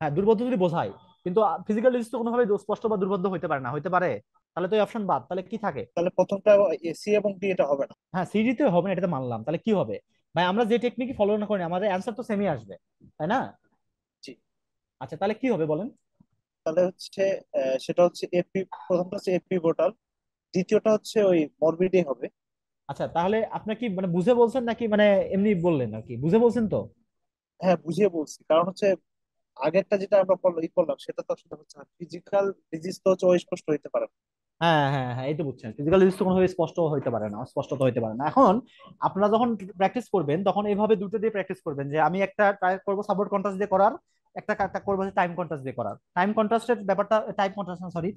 হ্যাঁ, দুর্বোধ্য যদি বোঝায়, কিন্তু ফিজিক্যাল ডিজিজ তো কোনোভাবে স্পষ্ট বা দুর্বোধ্য হইতে পারে না, হইতে পারে? তাহলে তো এই অপশন বাদ, তাহলে কি থাকে? তাহলে প্রথমটা সি এবং ডি এটা হবে না। হ্যাঁ, সিডি তে হবে না, এটা তো মানলাম। তাহলে কি হবে? ভাই আমরা যে টেকনিকই ফলো না করি আমাদের অ্যান্সার তো সেমই আসবে, তাই না? জি। আচ্ছা, তাহলে কি হবে বলেন? তাহলে হচ্ছে সেটা হচ্ছে এপি, প্রথমটা হচ্ছে এপি বোটাল, দ্বিতীয়টা হচ্ছে ওই মরবিডি হবে। আচ্ছা, তাহলে আপনি কি মানে বুঝে বলছেন নাকি মানে এমনি বললেন আর কি? বুঝে বলছেন তো? হ্যাঁ বুঝিয়ে বলছি, কারণ হচ্ছে আগেরটা যেটা আমরা করলাম সেটা তো আসলে হচ্ছে ফিজিক্যাল ডিজিজ তো হচ্ছে অস্পষ্ট হইতে পারে না। হ্যাঁ হ্যাঁ হ্যাঁ, এই তো বুঝছেন, ফিজিক্যাল ডিজিজ তো কোনোভাবে স্পষ্ট হইতে পারে না, স্পষ্ট তো হইতে পারে না। এখন আপনারা যখন প্র্যাকটিস করবেন তখন এইভাবে দুটো দিয়ে প্র্যাকটিস করবেন, যে আমি একটা ট্রাই করবো সাপোর্ট কন্ট্রাস্ট দিয়ে করার, একটা করবো টাইম কন্ট্রাস্ট দিয়ে করার। টাইম কন্ট্রাস্টের ব্যাপারটা, টাইম কন্ট্রাস্ট সরি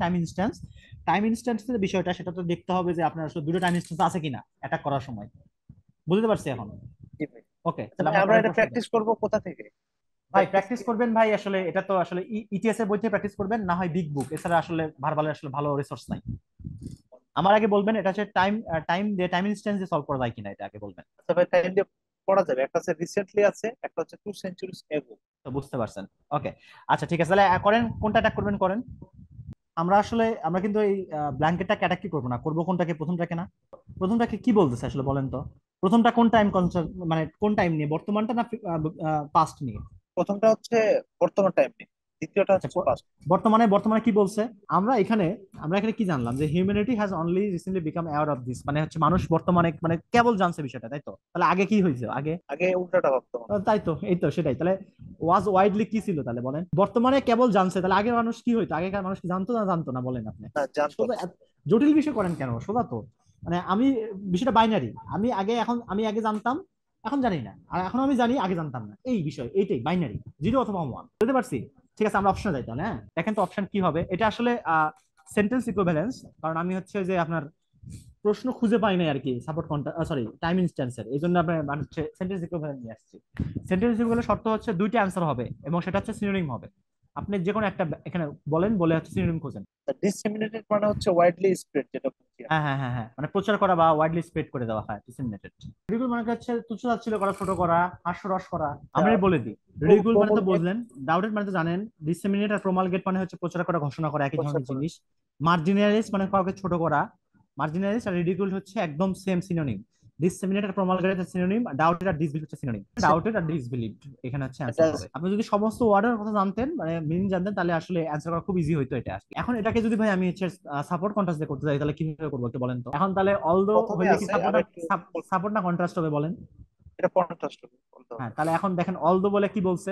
টাইম ইনস্ট্যান্সের বিষয়টা, সেটা তো দেখতে হবে যে আপনার আসলে দুটো টাইম ইনস্ট্যান্স আছে কিনা অ্যাটাক করার সময়। বুঝতে পারছি জি এখন? জি ভাই। ওকে, আচ্ছা তাহলে ভাই, আপনার আমরা পরের এটা প্রশ্ন দেন। প্র্যাকটিস করব কোথা থেকে? ভাই প্র্যাকটিস প্র্যাকটিস কি? করবেন ভাই, আসলে এটা তো আসলে ইটিএস এর বই থেকে প্র্যাকটিস করবেন, না হয় বিগ বুক, এছাড়া আসলে ভার্বালের আসলে ভালো রিসোর্স নাই। আমার আগে বলবেন এটা হচ্ছে টাইম ইনস্ট্যান্স দিয়ে সলভ করা যায় কিনা, এটা আগে বলবেন। আচ্ছা ভাই, টাইম দিয়ে পড়া যাবে। একটা হচ্ছে রিসেন্টলি আছে, একটা হচ্ছে 2 সেঞ্চুরিজ এগো। তো বুঝতে পারছেন। ওকে, আচ্ছা ঠিক আছে, তাহলে করেন, কোনটা অ্যাটাক করবেন করেন। আমরা কিন্তু এই ব্ল্যাঙ্কেটটা ক্যাটাগরি করবো না, করবো কোনটাকে, প্রথমটাকে না? প্রথমটাকে কি বলতেছে আসলে বলেন তো? প্রথমটা কোন টাইম কনসার্ন, মানে কোন টাইম নিয়ে, বর্তমানটা না পাস্ট নিয়ে? প্রথমটা হচ্ছে বর্তমান টাইম নিয়ে, দ্বিতীয়টা আচ্ছা, হচ্ছে পাস্ট। বর্তমানে বর্তমানে কি বলছে? আমরা এখানে আমরা এখানে কি জানলাম যে humanity has only recently become aware of this, মানে হচ্ছে মানুষ বর্তমানে মানে কেবল জানছে বিষয়টা, তাই তো? তাহলে আগে কি হয়েছে আগে? আগে উল্টাটা ভাবতো মানুষ। তাই তো, এই তো সেটাই তাহলে। ওয়াজ ওয়াইডলি কি ছিল তাহলে বলেন? বর্তমানে কেবল জানছে, তাহলে আগে মানুষ কি হইতো? আগেকার মানুষ কি জানতো না জানতো না বলেন আপনি? না, জানতো সোজা না। জটিল বিষয় করেন কেন? সোজা তো। মানে আমি বিষয়টা বাইনারি, আমি আগে এখন আমি আগে জানতাম, এখন জানি না, আর এখন আমি জানি আগে জানতাম না, এই বিষয় এইটাই বাইনারি, জিরো অথবা ওয়ান, বুঝতে পারছি? ঠিক আছে, আমরা অপশনে যাই তাহলে। হ্যাঁ, দেখেন তো অপশন কি হবে। এটা আসলে সেন্টেন্স ইকুইভ্যালেন্স, কারণ আমি হচ্ছে যে আপনার প্রশ্ন খুঁজে পাই নাই আর কি, সাপোর্ট সরি টাইম ইনস্ট্যান্সের, এই জন্য আপনার মানে হচ্ছে সেন্টেন্স ইকুইভ্যালেন্স নিয়ে আসছি। সেন্টেন্স ইকুইভ্যালেন্স শর্ত হচ্ছে দুইটা অ্যান্সার হবে এবং সেটা হচ্ছে সিনোনিম হবে। আপনি যে কোনো একটা এখানে বলেন, বলে হচ্ছে সিনোনিম খোঁজেন। ডিসেমিনেটেড মানে হচ্ছে ওয়াইডলি স্প্রেড, যেটা বলছি আমি। হ্যাঁ হ্যাঁ হ্যাঁ হ্যাঁ, মানে প্রচার করা বা ওয়াইডলি স্প্রেড করে দেওয়া হয়, ডিসেমিনেটেড। রিডিকুল মানে হচ্ছে তুচ্ছ-তাচ্ছিল্য করা, ছোট করা, হাস্যরস করা। আমি বলে দিই, রিডিকুল মানে তো প্রমোট বুঝলেন, ডাউটেড মানে তো জানেন, ডিসেমিনেট আর প্রমালগেট মানে হচ্ছে প্রচার করা, ঘোষণা করা, একই প্রচার ধরনের করা। জিনিস। মার্জিনালাইজ মানে কাউকে ছোট করা। মার্জিনালাইজ আর রিডিকুল হচ্ছে একদম সেম সিনোনিম। ডিসেমিনেট আর প্রমালগেট হচ্ছে সিনোনিম, ডাউটেড আর ডিসবিলিভ হচ্ছে সিনোনিম। ডাউটেড আর ডিসবিলিভ এখানে হচ্ছে এটা অ্যান্সার হবে। আপনি যদি সমস্ত ওয়ার্ডের কথা জানতেন, মানে মিনিং জানতেন, তাহলে আসলে অ্যান্সার করা খুব ইজি হইতো এটা আর কি। এখন এটাকে যদি ভাই আমি হচ্ছে সাপোর্ট কন্ট্রাস্ট দিয়ে করতে চাই, তাহলে কিভাবে করবো একটু বলেন তো? এখন তাহলে অলদো প্রথমে হইলে কি আছে, সাপোর্ট আমি না, একটু সাপোর্ট না কন্ট্রাস্ট হবে বলেন? এটা কন্ট্রাস্ট বলতে হ্যাঁ, হবে। তাহলে এখন দেখেন অলদো বলে কি বলছে,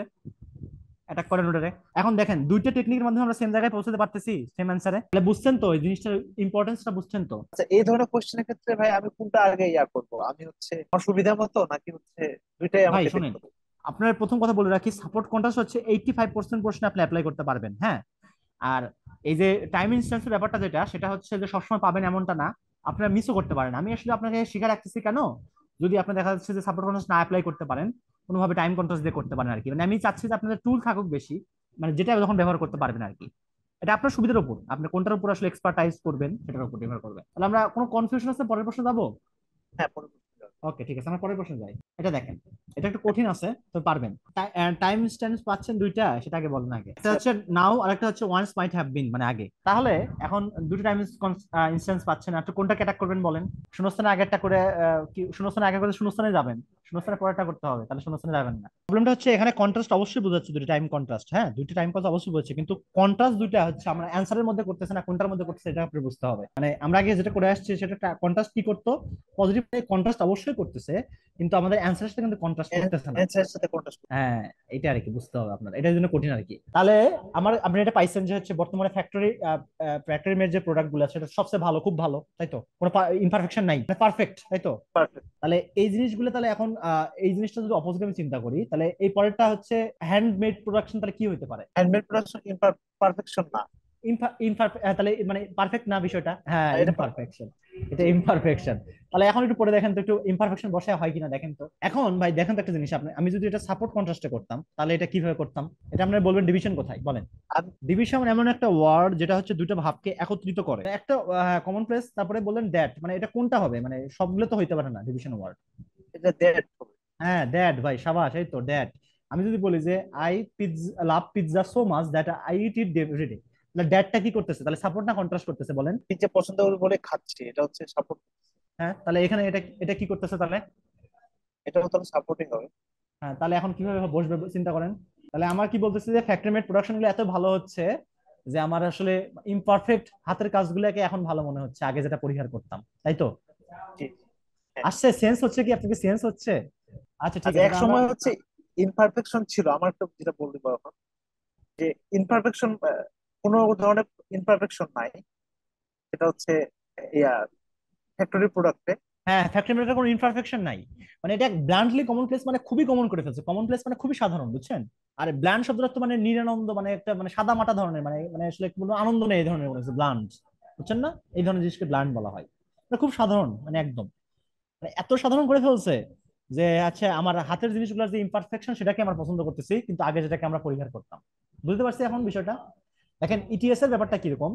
অ্যাটাক করে রুটারে। এখন দেখেন দুইটা টেকনিকের মাধ্যমে আমরা সেম জায়গায় পৌঁছাতে পারতেছি, সেম অ্যান্সারে। তাহলে বুঝছেন তো এই জিনিসটার ইম্পর্টেন্সটা, বুঝছেন তো? আচ্ছা, এই ধরনের কোশ্চেনের ক্ষেত্রে ভাই আমি কোনটা আগে করবো? আমি হচ্ছে আমার সুবিধা মতো, নাকি হচ্ছে দুইটাই ভাই আমাকে শোনেন, দেখতে হবে? আপনার প্রথম কথা বলে রাখি, সাপোর্ট কন্ট্রাস্ট হচ্ছে 85% প্রশ্নে আপনি অ্যাপ্লাই করতে পারবেন, হ্যাঁ। আর এই যে টাইম ইনস্ট্যান্সের ব্যাপারটা যেটা, সেটা হচ্ছে যে সবসময় পাবেন এমনটা না, আপনারা মিসও করতে পারেন। আমি আসলে আপনাকে শিখে রাখতেছি কেন, যদি আপনি দেখা যাচ্ছে যে সাপোর্ট কন্ট্রাস্ট না অ্যাপ্লাই করতে পারেন, কোনোভাবে টাইম কন্ট্রাস্ট দিয়ে করতে পারেন আর কি। মানে আমি চাচ্ছি যে আপনাদের টুল থাকুক বেশি, মানে যেটা যখন ব্যবহার করতে পারবেন আর কি। এটা আপনার সুবিধার উপর, আপনি কোনটার উপর আসলে এক্সপার্টাইজ করবেন সেটার উপর নির্ভর করবে। তাহলে আমরা কোনো কনফিউশন আছে, পরের প্রশ্ন যাবো? হ্যাঁ, পরবর্তী যাবে। ওকে ঠিক আছে, আমরা পরের প্রশ্ন যাই। এটা দেখেন, এটা একটু কঠিন আছে, তো পারবেন। টাইম ইনস্ট্যান্স পাচ্ছেন দুইটা, সেটা আগে বলেন আগে। একটা আচ্ছা, হচ্ছে নাও আর একটা হচ্ছে ওয়ান্স মাইট হ্যাভ বিন, মানে আগে। তাহলে এখন দুটো টাইম ইনস্ট্যান্স পাচ্ছেন, আপনি কোনটা ক্যাটাক করবেন বলেন? শূন্যস্থানে আগেরটা করে কি শূন্যস্থানে আগে করে শূন্যস্থানে যাবেন, শূন্যস্থানে পরেরটা করতে হবে, তাহলে শূন্যস্থানে যাবেন না। প্রবলেমটা হচ্ছে এখানে কন্ট্রাস্ট অবশ্যই বোঝাচ্ছে, দুটো টাইম কন্ট্রাস্ট, হ্যাঁ দুটো টাইম কন্ট্রাস্ট অবশ্যই বোঝাচ্ছে, কিন্তু কন্ট্রাস্ট দুইটা হচ্ছে আমরা অ্যান্সারের মধ্যে করতেছে না, কোনটার মধ্যে করতেছে এটা আপনি বুঝতে হবে। মানে আমরা আগে যেটা করে আসছি সেটা কন্ট্রাস্ট কি করতো, পজিটিভ কন্ট্রাস্ট অবশ্যই করতেছে, কিন্তু আমাদের অ্যান্সারের সাথে কিন্তু কন্ট্রাস্ট করতেছে না। অ্যান্সারের সাথে কন্ট্রাস্ট। হ্যাঁ, এটা আর কি বুঝতে হবে আপনার, এটার জন্য কঠিন আর কি। তাহলে আপনি এটা পাইছেন যে হচ্ছে বর্তমানে ফ্যাক্টরি মেড যে প্রোডাক্ট গুলো আছে সেটা সবচেয়ে ভালো, খুব ভালো, তাই তো? কোনো ইমপারফেকশন নাই, পারফেক্ট, তাই তো? পারফেক্ট। তাহলে এই জিনিসগুলো, তাহলে এখন এই জিনিসটা যদি অপোজিট আমি চিন্তা করি, তাহলে এই পরেরটা হচ্ছে হ্যান্ডমেড প্রোডাকশন, তাহলে কি হতে পারে? হ্যান্ডমেড প্রোডাকশন পারফেকশন না। তাহলে মানে পারফেক্ট না বিষয়টা, হ্যাঁ আর এটা ইমপারফেকশন, এটা ইমপারফেকশন। তাহলে এখন একটু পরে দেখেন তো, একটু ইমপারফেকশন বসায় হয় কিনা দেখেন তো। এখন ভাই দেখেন তো একটা জিনিস, আপনি আমি যদি এটা সাপোর্ট কন্ট্রাস্টে করতাম, তাহলে এটা কিভাবে করতাম? এটা আপনারা বলবেন ডিভিশন কোথায় বলেন? আমি ডিভিশন এমন একটা ওয়ার্ড যেটা হচ্ছে দুটো ভাবকে একত্রিত করে, একটা কমন প্লেস, তারপরে বললেন দ্যাট, মানে এটা কোনটা হবে? মানে সবগুলো তো হইতে পারে না ডিভিশন ওয়ার্ড। এটা দ্যাট হবে। হ্যাঁ দ্যাট, ভাই সাবাস, এই তো দ্যাট। আমি যদি বলি যে I love pizza so much that I eat it every day, তাহলে দ্যাটটা কি করতেছে? তাহলে সাপোর্ট না কন্ট্রাস্ট করতেছে বলেন? পিজ্জা পছন্দ করি বলে খাচ্ছি, এটা হচ্ছে সাপোর্ট। হ্যাঁ, তাহলে এখানে এটা এটা কি করতেছে তাহলে? এটাও তাহলে সাপোর্টিং হবে। হ্যাঁ, তাহলে এখন কিভাবে বসবে চিন্তা করেন। তাহলে আমার কি বলতেছে যে ফ্যাক্টরি মেড প্রোডাকশন গুলো এত ভালো হচ্ছে যে আমার আসলে ইমপারফেক্ট হাতের কাজগুলোকে এখন ভালো মনে হচ্ছে, আগে যেটা পরিহার করতাম, তাই তো? জি, জি। হ্যাঁ। আসছে সেন্স হচ্ছে কি, আপনাকে সেন্স হচ্ছে? আচ্ছা ঠিক আচ্ছা, আছে, এক তাহলে আমরা সময় হচ্ছে ইমপারফেকশন ছিল, আমার একটা যেটা বলতে পারো এখন, যে ইমপারফেকশন, কোনো ধরনের ইমপারফেকশন নাই। এটা হচ্ছে ইয়া ফ্যাক্টরি প্রোডাক্টে। হ্যাঁ, ফ্যাক্টরি মেডের কোনো ইমপারফেকশন নাই, মানে এটা ব্ল্যান্ডলি কমন প্লেস, মানে খুবই কমন করে ফেলছে, কমন প্লেস মানে খুবই সাধারণ, বুঝছেন? আর ব্ল্যান্ড শব্দটা তো মানে নিরানন্দ, মানে একটা মানে সাদা মাটা ধরনের, মানে মানে আসলে কোনো আনন্দ নেই এই ধরনের বলেছে ব্লান্ড, বুঝছেন না? এই ধরনের জিনিসকে ব্ল্যান্ড বলা হয়। এটা খুব সাধারণ, মানে একদম মানে এত সাধারণ করে ফেলছে যে আচ্ছা আমার হাতের জিনিসগুলোর যে ইমপারফেকশন সেটাকে আমরা পছন্দ করতেছি, কিন্তু আগে যেটাকে আমরা পরিহার করতাম। বুঝতে পারছি এখন বিষয়টা? দেখেন ইটিএস এর ব্যাপারটা কিরকম,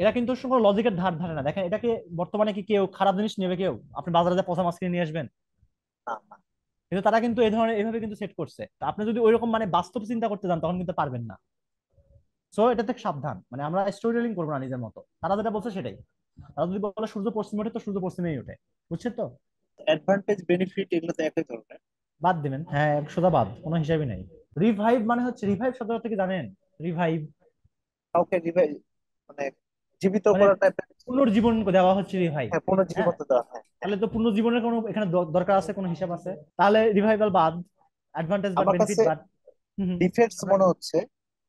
এরা কিন্তু কোনো লজিকের ধার ধারে না। দেখেন এটাকে বর্তমানে কি কেউ খারাপ জিনিস নেবে? কেউ আপনি বাজারে যা পচা মাছ কিনে নিয়ে আসবেন, না, না। কিন্তু তারা কিন্তু এই ধরনের এইভাবে কিন্তু সেট করছে। তো আপনি যদি ওইরকম মানে বাস্তব চিন্তা করতে যান তখন কিন্তু পারবেন না। সো এটা থেকে সাবধান, মানে আমরা স্টোরি টেলিং করবো না নিজের মতো, তারা যেটা বলছে সেটাই। তারা যদি বলে সূর্য পশ্চিমে ওঠে তো সূর্য পশ্চিমেই ওঠে, বুঝছেন তো? অ্যাডভান্টেজ বেনিফিট এগুলো তো একই ধরনের। বাদ দিবেন, হ্যাঁ, সোজা বাদ, কোনো হিসাবই নাই। রিভাইভ মানে হচ্ছে, রিভাইভ শব্দটা থেকে জানেন? রিভাইভ কাউকে রিভাইভ মানে জীবিত মানে করা টাইপের। পুনর্জীবন দেওয়া হচ্ছে রিভাইভ। হ্যাঁ, হ্যাঁ, পুনর্জীবন দেওয়া, হ্যাঁ হ্যাঁ। তাহলে তো পুনর্জীবনের কোনো এখানে দরকার আছে, কোনো হিসাব আছে? তাহলে রিভাইভাল বাদ, অ্যাডভান্টেজ বাদ, আমার বেনিফিট কাছে বাদ। হুম হুম। ডিফেক্টস তারপরে মনে হচ্ছে,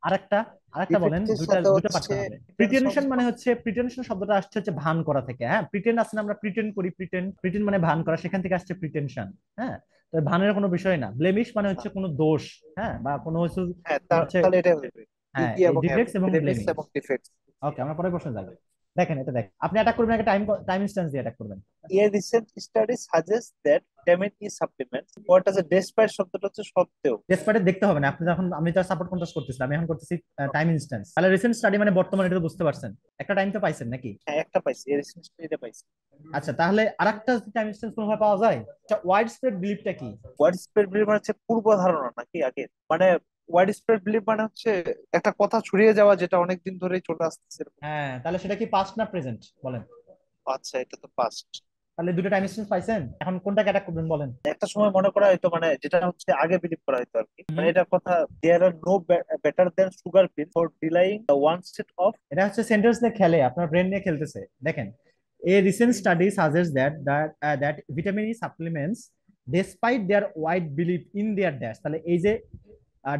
আরেকটা, আরেকটা বলেন, ডিফেক্টের দুইটা সাথে দুইটা পার্ট হচ্ছে করা হবে। টেনশন। প্রিটেনশন মানে হচ্ছে, প্রিটেনশন শব্দটা আসছে হচ্ছে ভান করা থেকে। হ্যাঁ, প্রিটেন্ড আছে না, আমরা প্রিটেন্ড করি, প্রিটেন্ড, প্রিটেন্ড মানে ভান করা, সেখান থেকে আসছে প্রিটেনশন। হ্যাঁ, তো ভানের কোনো বিষয় না। ব্লেমিশ মানে হচ্ছে কোনো দোষ, হ্যাঁ, বা কোনো কিছু হ্যাঁ, হচ্ছে। তাহলে এটাই হবে। হ্যাঁ, ই এই এবং এফ, ডিফেক্টস এবং প্রেমিস ব্লেমিশ। এবং ডিফেক্টস। ওকে, আমরা পরের প্রশ্নে যাবো। দেখেন, এটা দেখেন, আপনি অ্যাটাক করবেন একটা টাইম, টাইম ইনস্ট্যান্স দিয়ে অ্যাটাক করবেন। A recent study suggests that vitamin E supplements, what আছে despite শব্দটা হচ্ছে সত্ত্বেও। ডেসপারেট দেখতে হবে না, আপনি যখন, আমি তো সাপোর্ট কন্ট্রাস্ট করতেছি, আমি এখন করতেছি টাইম ইনস্ট্যান্স। তাহলে রিসেন্ট স্টাডি মানে বর্তমানে, এটা তো বুঝতে পারছেন, একটা টাইম তো পাইছেন নাকি? হ্যাঁ, একটা পাইছি, এ রিসেন্ট স্টাডিটা পাইছি। আচ্ছা, তাহলে আরেকটা টাইম ইনস্ট্যান্স কোনভাবে পাওয়া যায়? আচ্ছা, ওয়াইড স্প্রেড বিলিফটা কি? ওয়াইড স্প্রেড বিলিভ মানে হচ্ছে পূর্ব ধারণা নাকি আগে, মানে ওয়াইড স্প্রেড বিলিভ মানে হচ্ছে একটা কথা ছড়িয়ে যাওয়া যেটা অনেক দিন ধরেই চলে আসতেছে এরকম। হ্যাঁ, তাহলে সেটা কি পাস্ট না প্রেজেন্ট বলেন? আচ্ছা, এটা তো পাস্ট। তাহলে দুটো টাইম ইনস্ট্যান্স পাইছেন, এখন কোনটা অ্যাটাক করবেন বলেন? একটা সময় মনে করা হয়তো, মানে যেটা হচ্ছে আগে বিলিভ করা হয়তো আর কি, মানে হুম। এটার কথা, there are no better than sugar pill for dealing one set of. এটা হচ্ছে সেন্টেন্স নিয়ে খেলে, আপনার ব্রেন নিয়ে খেলতেছে। দেখেন, a recent study suggest that vitamin E supplements despite their wide believe in their dash, তাহলে এই যে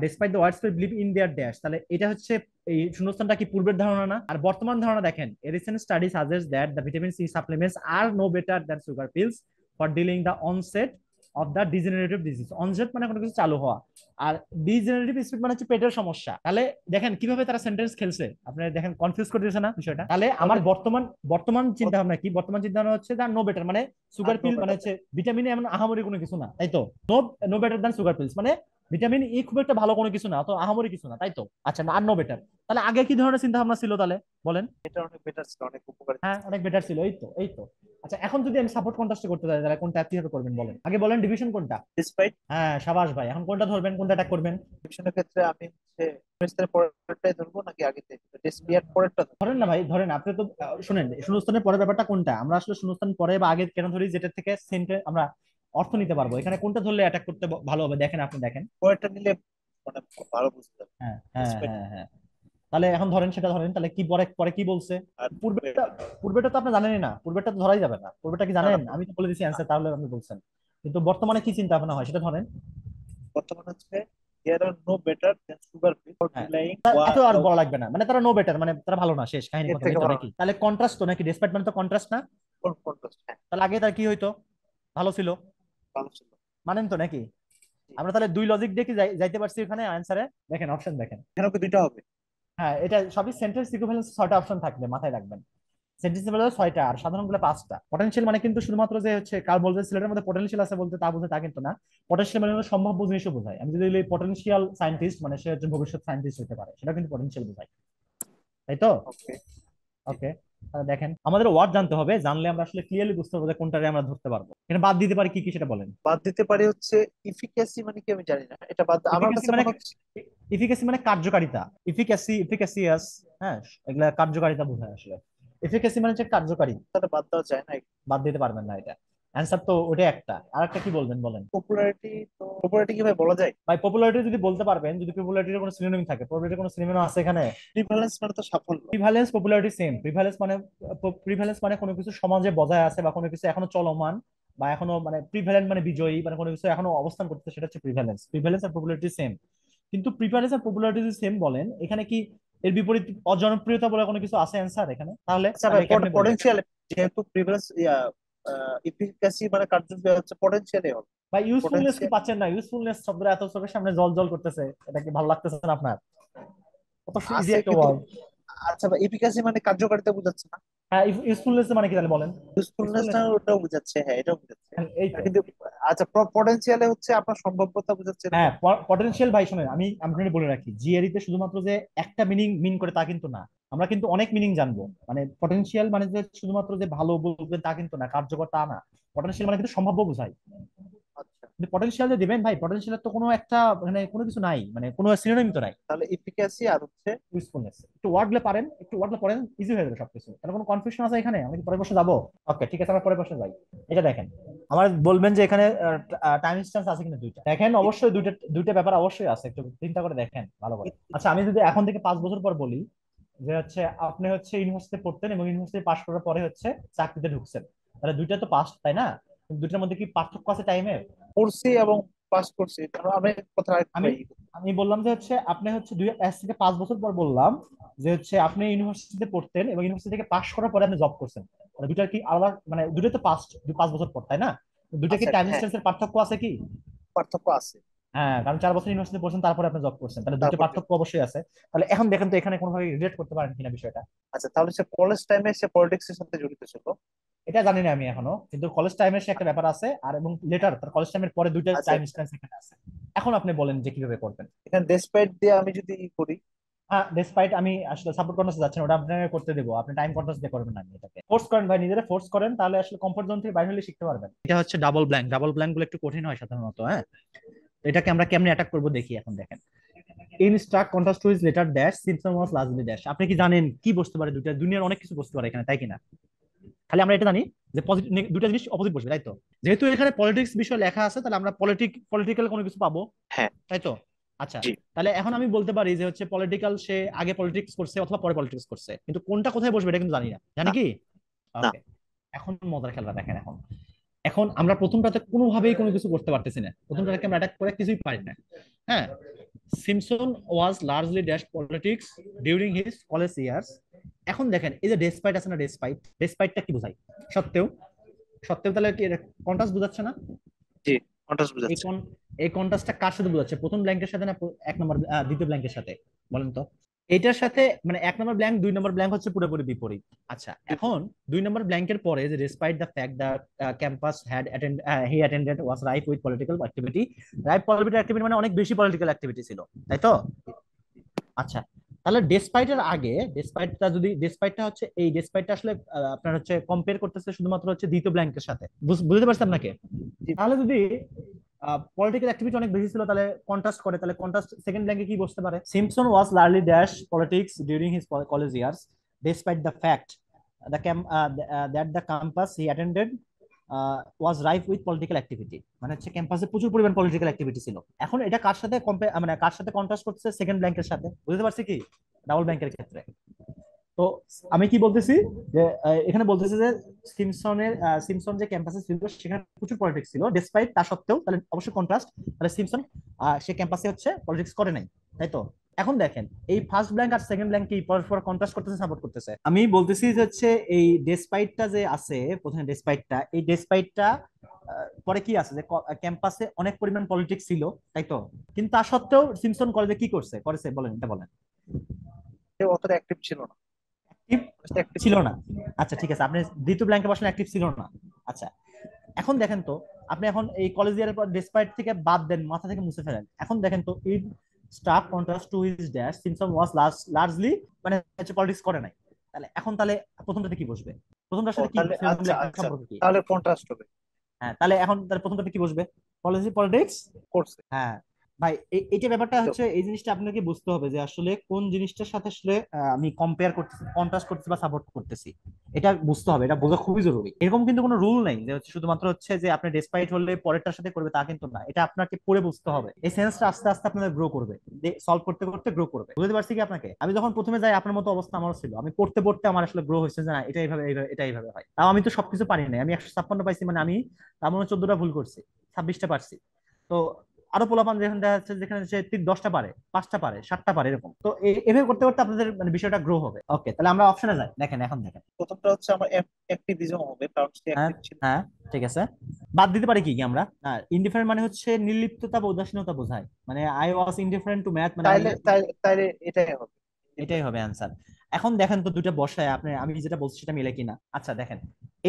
despite the widespread believe in their dash, তাহলে এটা হচ্ছে এই শূন্যস্থানটা কি পূর্বের ধারণা না? আর বর্তমান ধারণা দেখেন, a recent study suggest that the vitamin C supplements are no better than sugar pills for dealing the onset of the degenerative disease. Onset মানে কোনো কিছু চালু হওয়া, আর ডিজেনারেটিভ স্পিড মানে হচ্ছে পেটের সমস্যা। তাহলে দেখেন কিভাবে তারা সেন্টেন্স খেলছে, আপনি দেখেন কনফিউজ করে দিয়েছে না বিষয়টা? তাহলে আমার তাহলে বর্তমান, বর্তমান চিন্তা ভাবনা কি? বর্তমান চিন্তা ভাবনা হচ্ছে নো বেটার মানে আর সুগার নো পিল মানে বেটার হচ্ছে দেন। ভিটামিন এমন আহামরি কোনো কিছু না, তাই তো? No, no better than sugar pills মানে ভিটামিন ই খুব একটা ভালো কোনো কিছু না, তো আহামরি কিছু না, তাই তো? আচ্ছা, আর নো বেটার, তাহলে আগে কি ধরনের চিন্তা ভাবনা ছিল তাহলে বলেন? এটা অনেক বেটার ছিল, অনেক উপকারী হ্যাঁ, ছিল। অনেক বেটার ছিল, এই তো, এই তো। আচ্ছা, এখন যদি আমি সাপোর্ট কন্ট্রাস্ট করতে চাই, তাহলে কোনটা কিভাবে করবেন বলেন? আগে বলেন ডিভিশন কোনটা? ডিসপাইট হ্যাঁ, সাবাস ভাই, এখন কোনটা ধরবেন, কোনটা অ্যাটাক করবেন? ডিভিশনের ক্ষেত্রে আমি হচ্ছে সেমিস্টারের পরেরটাই ধরবো নাকি আগে ইয়ার পরেরটা ধরবো? ধরেন না ভাই, ধরেন আপনি তো শুনেন, শূন্যস্থানের পরের ব্যাপারটা কোনটা, আমরা আসলে শূন্যস্থান পরে বা আগে কেন ধরি, যেটা থেকে সেন্টেন্স আমরা অর্থ নিতে পারবো, এখানে কোনটা ধরলে অ্যাটাক করতে ভালো হবে দেখেন, আপনি দেখেন। পরেরটা নিলে মানে ভালো বুঝতে যাবে। হ্যাঁ হ্যাঁ ডিসপাইট হ্যাঁ হ্যাঁ। তাহলে এখন ধরেন, সেটা ধরেন, তাহলে কি পরে, পরে কি বলছে? আর পূর্বেরটা, পূর্বেরটা তো আপনি জানেনই না, পূর্বেরটা তো ধরাই যাবে না। পূর্বেরটা কি না না জানেন? আমি তো বলে দিচ্ছি অ্যান্সার, তাহলে আপনি বলছেন। কিন্তু বর্তমানে কি চিন্তা ভাবনা হয় সেটা ধরেন। বর্তমানে হচ্ছে there are no better than sugar free for হ্যাঁ, ডিলাইং এত আর বলা লাগবে না, মানে তারা নো বেটার মানে তারা ভালো না, শেষ কাহিনী এর কথা, থেকে এই তো ভালো নাকি? না। তাহলে কন্ট্রাস্ট তো নাকি, ডেসপাইট মানে তো কন্ট্রাস্ট না? কোন কোন হ্যাঁ, তাহলে আগে তার কি হইতো? ভালো ছিল, ভালো ছিল। মানেন তো নাকি? জি। আমরা তাহলে দুই লজিক দিয়ে কি যাইতে পারছি এখানে আনসারে? দেখেন অপশন দেখেন। এখানে কি দুইটা হবে? হ্যাঁ, এটা সবই সেন্টেন্স ইকুইভ্যালেন্স, 6টা অপশন থাকবে, মাথায় রাখবেন। সেন্টেন্স ইকুইভ্যালেন্স 6টা, আর সাধারণ গুলো 5টা। পটেনশিয়াল মানে কিন্তু শুধুমাত্র যে হচ্ছে কার বলতে সিলেটের মধ্যে পটেনশিয়াল আছে বলতে তা বোঝায় তা কিন্তু না। পটেনশিয়াল মানে হলো সম্ভাব্য জিনিসও বোঝায়। আমি যদি পটেনশিয়াল সায়েন্টিস্ট মানে সে হচ্ছে ভবিষ্যৎ সায়েন্টিস্ট হতে পারে, সেটা কিন্তু পটেনশিয়াল বোঝায়, তাই তো? ওকে। ওকে, তাহলে দেখেন, আমাদের ওয়ার্ড জানতে হবে, জানলে আমরা আসলে ক্লিয়ারলি বুঝতে পারবো যে কোনটারে আমরা ধরতে পারবো। এখানে বাদ দিতে পারি কি কি সেটা বলেন। বাদ দিতে পারি হচ্ছে ইফিকাসি মানে কি আমি জানি না, এটা বাদ আমার এফিকাসি কাছে মানে, মনে হচ্ছে। এফিকাসি মানে কার্যকারিতা। এফিকাসি, এফিকাসিয়াস, হ্যাঁ, এগুলা কার্যকারিতা বোঝায় আসলে। এফিকাসি মানে হচ্ছে কার্যকারী। তাহলে বাদ দেওয়া যায় না। বাদ দিতে পারবেন না এটা, অ্যান্সার তো ওটাই একটা। আর একটা কি বলবেন বলেন? পপুলারিটি, তো পপুলারিটি কিভাবে বলা যায়? ভাই পপুলারিটি যদি বলতে পারবেন, যদি পপুলারিটির কোনো সিনোনিম থাকে, পপুলারিটির কোনো সিনোনিম আছে এখানে? প্রিভ্যালেন্স মানে তো সাফল্য। Prevalence popularity same. প্রিভ্যালেন্স মানে কোনো কিছু সমাজে বজায় আছে, বা কোনো কিছু এখনো চলমান, বা এখনো মানে প্রিভ্যালেন্ট মানে বিজয়ী, মানে কোনো কিছু এখনো অবস্থান করতেছে, সেটা হচ্ছে প্রিভ্যালেন্স। প্রিভ্যালেন্স আর পপুলারিটি সেম। কিন্তু প্রিভ্যালেন্স আর পপুলারিটি যদি সেম বলেন, এখানে কি এর বিপরীত অজনপ্রিয়তা বলে কোনো কিছু আছে অ্যান্সার এখানে? তাহলে আচ্ছা ভাই, তাহলে কেমনে বলবেন? পটেনশিয়াল, যেহেতু প্রিভ্যালেন্স ইফিকাসি মানে কার্যকর হচ্ছে পটেনশিয়ালে হবে। বা ইউজফুলনেস কি পটেনশিয়াল। পাচ্ছেন না? ইউজফুলনেস শব্দটা এত চোখের সামনে জল জল করতেছে, এটা কি ভালো লাগতেছে না আপনার? কত ইজি আছে একটা কিন্তু, ওয়ার্ড। আচ্ছা ভাই, এফিকাসি মানে কার্যকারিতা বোঝাচ্ছে না? হ্যাঁ, ইউজফুলনেস মানে কি তাহলে বলেন? ইউজফুলনেসটা ইউজফুলনেস, ওটাও বোঝাচ্ছে, হ্যাঁ এটাও বোঝাচ্ছে। এই আর তো। কিন্তু আচ্ছা, পটেনশিয়ালে হচ্ছে আপনার সম্ভাব্যতা বোঝাচ্ছে হ্যাঁ, এরকম। পটেনশিয়াল ভাই শুনেন, আমি আপনাকে বলে রাখি, জিআরই তে শুধুমাত্র যে একটা মিনিং মিন করে তা কিন্তু না, আমরা কিন্তু অনেক মিনিং জানবো। মানে পটেনশিয়াল মানে যে শুধুমাত্র যে ভালো বলবেন তা কিন্তু না, কার্যকর তা না। পটেনশিয়াল মানে কিন্তু সম্ভাব্য বোঝায়। আচ্ছা, কিন্তু পটেনশিয়াল যে দিবেন ভাই, পটেনশিয়ালের তো কোনো একটা মানে কোনো কিছু নাই, মানে কোনো সিনোনিম তো নাই। তাহলে এফিকাসি আর হচ্ছে ইউজফুলনেস, একটু ওয়ার্ডলে পারেন, একটু ওয়ার্ডলে পড়েন, ইজি হয়ে যাবে সবকিছু। তাহলে কোনো কনফিউশন আছে এখানে? আমি কি পরের প্রশ্নে যাবো? ওকে ঠিক আছে, আমরা পরের প্রশ্নে যাই। এটা দেখেন, আমার বলবেন যে এখানে টাইম ইনস্ট্যান্স আছে কিনা দুইটা। দেখেন অবশ্যই দুইটা, দুইটা ব্যাপার অবশ্যই আছে, একটু চিন্তা করে দেখেন ভালো করে। আচ্ছা আমি যদি এখন থেকে 5 বছর পর বলি যে হচ্ছে আপনি হচ্ছে ইউনিভার্সিটিতে পড়তেন এবং ইউনিভার্সিটি পাশ করার পরে হচ্ছে চাকরিতে ঢুকছেন, তাহলে দুইটা তো পাস্ট তাই না? কিন্তু দুইটার মধ্যে কি পার্থক্য আছে টাইমের? পড়ছি এবং পাস করছি, কারণ আমি কথা আরেকটু আমি আমি বললাম যে হচ্ছে আপনি হচ্ছে 5 থেকে 5 বছর পর বললাম যে হচ্ছে আপনি ইউনিভার্সিটিতে পড়তেন এবং ইউনিভার্সিটি থেকে পাশ করার পরে আপনি জব করছেন, মানে দুটার কি আলাদা, মানে দুটো তো পাস্ট 5 বছর পর তাই না? দুটো কি আচ্ছা টাইম হ্যাঁ, ডিস্টেন্সের পার্থক্য আছে কি? পার্থক্য আছে। হ্যাঁ, কারণ 4 বছর ইউনিভার্সিটি পড়ছেন তারপরে আপনি জব করছেন, তাহলে দুটো তারপর পার্থক্য অবশ্যই আছে। তাহলে এখন দেখেন তো এখানে কোনোভাবে রিলেট করতে পারেন কিনা বিষয়টা। আচ্ছা, তাহলে সে কলেজ টাইমে সে পলিটিক্স এর সাথে জড়িত ছিল। এটা জানি না আমি এখনো, কিন্তু কলেজ টাইমের সে একটা ব্যাপার আছে, আর এবং লেটার তার কলেজ টাইমের পরে দুইটা আচ্ছা, টাইম ডিস্টেন্স এখানে আছে। এখন আপনি বলেন যে কিভাবে করবেন। এখানে ডেসপাইট দিয়ে আমি যদি করি। হ্যাঁ ডেসপাইট আমি আসলে সাপোর্ট করতে যাচ্ছি না, ওটা আপনাকে করতে দেবো, আপনি টাইম কন্ট্রোল দিয়ে করবেন না, এটাকে ফোর্স করেন ভাই, নিজেরা ফোর্স করেন, তাহলে আসলে কমফোর্ট জোন থেকে বাইরে হলে শিখতে পারবেন। এটা হচ্ছে ডাবল ব্ল্যাঙ্ক, ডাবল ব্ল্যাঙ্ক গুলো একটু কঠিন হয় সাধারণত, হ্যাঁ। তো এটাকে আমরা কেমনে অ্যাটাক করবো দেখি, এখন দেখেন। In stark contrast to his latter dash Simpson was largely dash, আপনি কি জানেন কি বসতে পারে দুইটা? দুনিয়ার অনেক কিছু বসতে পারে এখানে, তাই কিনা? খালি আমরা এটা জানি যে পজিটিভ, দুইটা জিনিস অপোজিট বসবে, তাই তো? যেহেতু এখানে পলিটিক্স বিষয় লেখা আছে, তাহলে আমরা পলিটিক্যাল কোনো কিছু পাবো, হ্যাঁ। তাই তো? আচ্ছা, জি। তাহলে এখন আমি বলতে পারি যে হচ্ছে পলিটিক্যাল সে আগে পলিটিক্স করছে অথবা পরে পলিটিক্স করছে, কিন্তু কোনটা কোথায় বসবে এটা কিন্তু জানি না, জানি না। কি? না। ওকে, এখন মজার খেলা দেখেন। এখন এখন আমরা প্রথমটাতে কোনোভাবেই কোনো কিছু করতে পারতেছি না, প্রথমটাকে আমরা অ্যাটাক করে কিছুই পারি না। হ্যাঁ, Simpson was largely dash politics during his college years. এখন দেখেন এই যে ডেসপাইট আছে না, ডেসপাইট, ডেসপাইটটা কি বোঝায়? সত্ত্বেও, সত্ত্বেও তাহলে কি কন্ট্রাস্ট বোঝাচ্ছে না? জি, কন্ট্রাস্ট এই বোঝাচ্ছে। কোন, এই কন্ট্রাস্টটা কার সাথে বোঝাচ্ছে? প্রথম ব্ল্যাঙ্কের সাথে না এক নম্বর দ্বিতীয় ব্ল্যাঙ্কের সাথে? বলেন তো। এটার সাথে, মানে 1 নম্বর ব্ল্যাঙ্ক 2 নম্বর ব্ল্যাঙ্ক হচ্ছে পুরোপুরি বিপরীত। আচ্ছা এখন 2 নম্বর ব্ল্যাঙ্কের পরে যে respite the fact the campus had he attended was ripe with political activity. Ripe political activity মানে অনেক বেশি পলিটিক্যাল অ্যাক্টিভিটি ছিল, তাই তো? আচ্ছা, তাহলে ডেসপাইটের আগে, ডেসপাইটটা যদি, ডেসপাইটটা হচ্ছে এই ডেসপাইটটা আসলে আপনার হচ্ছে কম্পেয়ার করতেছে শুধুমাত্র হচ্ছে দ্বিতীয় ব্ল্যাঙ্কের সাথে, বুঝতে পারছেন আপনাকে? জি। তাহলে যদি পলিটিক্যাল অ্যাক্টিভিটি অনেক বেশি ছিল, তাহলে কন্ট্রাস্ট করে, তাহলে কন্ট্রাস্ট সেকেন্ড ব্ল্যাঙ্কে কি বসতে পারে? সিম্পসন ওয়াজ লার্লি dash politics during his college years despite the fact the that the campus he attended was rife with political activity, মানে হচ্ছে ক্যাম্পাসে প্রচুর পরিমাণ পলিটিক্যাল অ্যাক্টিভিটি ছিল। এখন এটা কার সাথে মানে কার সাথে কন্ট্রাস্ট করছে? সেকেন্ড ব্ল্যাঙ্কের সাথে, বুঝতে পারছি কি? ডাবল ব্ল্যাঙ্কের ক্ষেত্রে। তো আমি কি বলতেছি যে এখানে বলতেছে যে সিমসন যে ক্যাম্পাসে ছিল সেখানে প্রচুর পলিটিক্স ছিল, ডেসপাইট তা সত্ত্বেও, তাহলে অবশ্যই কন্ট্রাস্ট, তাহলে সিমসন সে ক্যাম্পাসে হচ্ছে পলিটিক্স করে নাই, তাই তো? এখন দেখেন এই ফার্স্ট ব্ল্যাঙ্ক আর সেকেন্ড ব্ল্যাঙ্ক কি পরস্পর কন্ট্রাস্ট করতেছে, সাপোর্ট করতেছে? আমি বলতেছি যে হচ্ছে এই ডেসপাইটটা যে আছে, প্রথমে ডেসপাইটটা, এই ডেসপাইটটা পরে কি আছে যে ক্যাম্পাসে অনেক পরিমাণ পলিটিক্স ছিল, তাই তো? কিন্তু তা সত্ত্বেও সিমসন কলেজে কি করেছে বলেন, এটা বলেন। সে অতটা অ্যাক্টিভ ছিল না। অ্যাক্টিভ অ্যাক্টিভ ছিল ছিল না? আচ্ছা ঠিক আছে, আপনি দ্বিতীয় ব্ল্যাঙ্কে বসেন অ্যাক্টিভ ছিল না। আচ্ছা, এখন দেখেন তো, আপনি এখন এই কলেজ ইয়ারের পর ডেসপাইট থেকে বাদ দেন, মাথা থেকে মুছে ফেলেন। এখন দেখেন তো in staff contrast to his dash Simpson was largely, মানে হচ্ছে পলিটিক্স করে নাই, তাহলে এখন তাহলে প্রথমটাতে কি বসবে? প্রথমটার ও, সাথে কি তাহলে সেকেন্ড আচ্ছা ব্ল্যাঙ্কের আচ্ছা, সম্পর্ক কি? তাহলে কন্ট্রাস্ট হবে। হ্যাঁ, তাহলে এখন তাহলে প্রথমটাতে কি বসবে? পলিটিক্স। করছে। হ্যাঁ ভাই, এইটা ব্যাপারটা তো হচ্ছে, এই জিনিসটা আপনাকে বুঝতে হবে যে আসলে কোন জিনিসটার সাথে আসলে আমি কম্পেয়ার করতেছি, কন্ট্রাস্ট করতেছি বা সাপোর্ট করতেছি, এটা বুঝতে হবে, এটা বোঝা খুবই জরুরি। এরকম কিন্তু কোনো রুল নেই যে হচ্ছে শুধুমাত্র হচ্ছে যে আপনি ডেসপাইট হলে পরেরটার সাথে করবে, তা কিন্তু না, এটা আপনাকে পড়ে বুঝতে হবে। এই সেন্সটা আস্তে আস্তে আপনাদের গ্রো করবে, সলভ করতে করতে গ্রো করবে, বুঝতে পারছি কি আপনাকে? আমি যখন প্রথমে যাই আপনার মতো অবস্থা আমারও ছিল, আমি পড়তে পড়তে আমার আসলে গ্রো হয়েছে যে না এটা এইভাবে এটা এইভাবে হয়। তাও আমি তো সবকিছু পারি না, আমি 156 পাইছি, মানে আমি তার মনে 14টা ভুল করছি, 26টা পারছি। তো আরো পোলাপান যেখানে দেখা যাচ্ছে, যেখানে সে 10টা পারে, 5টা পারে, 7টা পারে, এরকম। তো এভাবে করতে করতে আপনাদের মানে বিষয়টা গ্রো হবে। ওকে, তাহলে আমরা অপশনে যাই, দেখেন এখন দেখেন। প্রথমটা হচ্ছে আমার অ্যাক্টিভিজম হবে, কারণ সে হ্যাঁ, অ্যাক্টিভ ছিল। হ্যাঁ, ঠিক আছে। বাদ দিতে পারি কি কি আমরা? ইনডিফারেন্ট মানে হচ্ছে নির্লিপ্ততা বা উদাসীনতা বোঝায়, মানে I was indifferent to math, মানে আমি, তাইলে এটাই হবে। এটাই হবে অ্যান্সার। এখন দেখেন তো দুইটা বসায় আপনি, আমি যেটা বলছি সেটা মিলে কিনা। আচ্ছা দেখেন,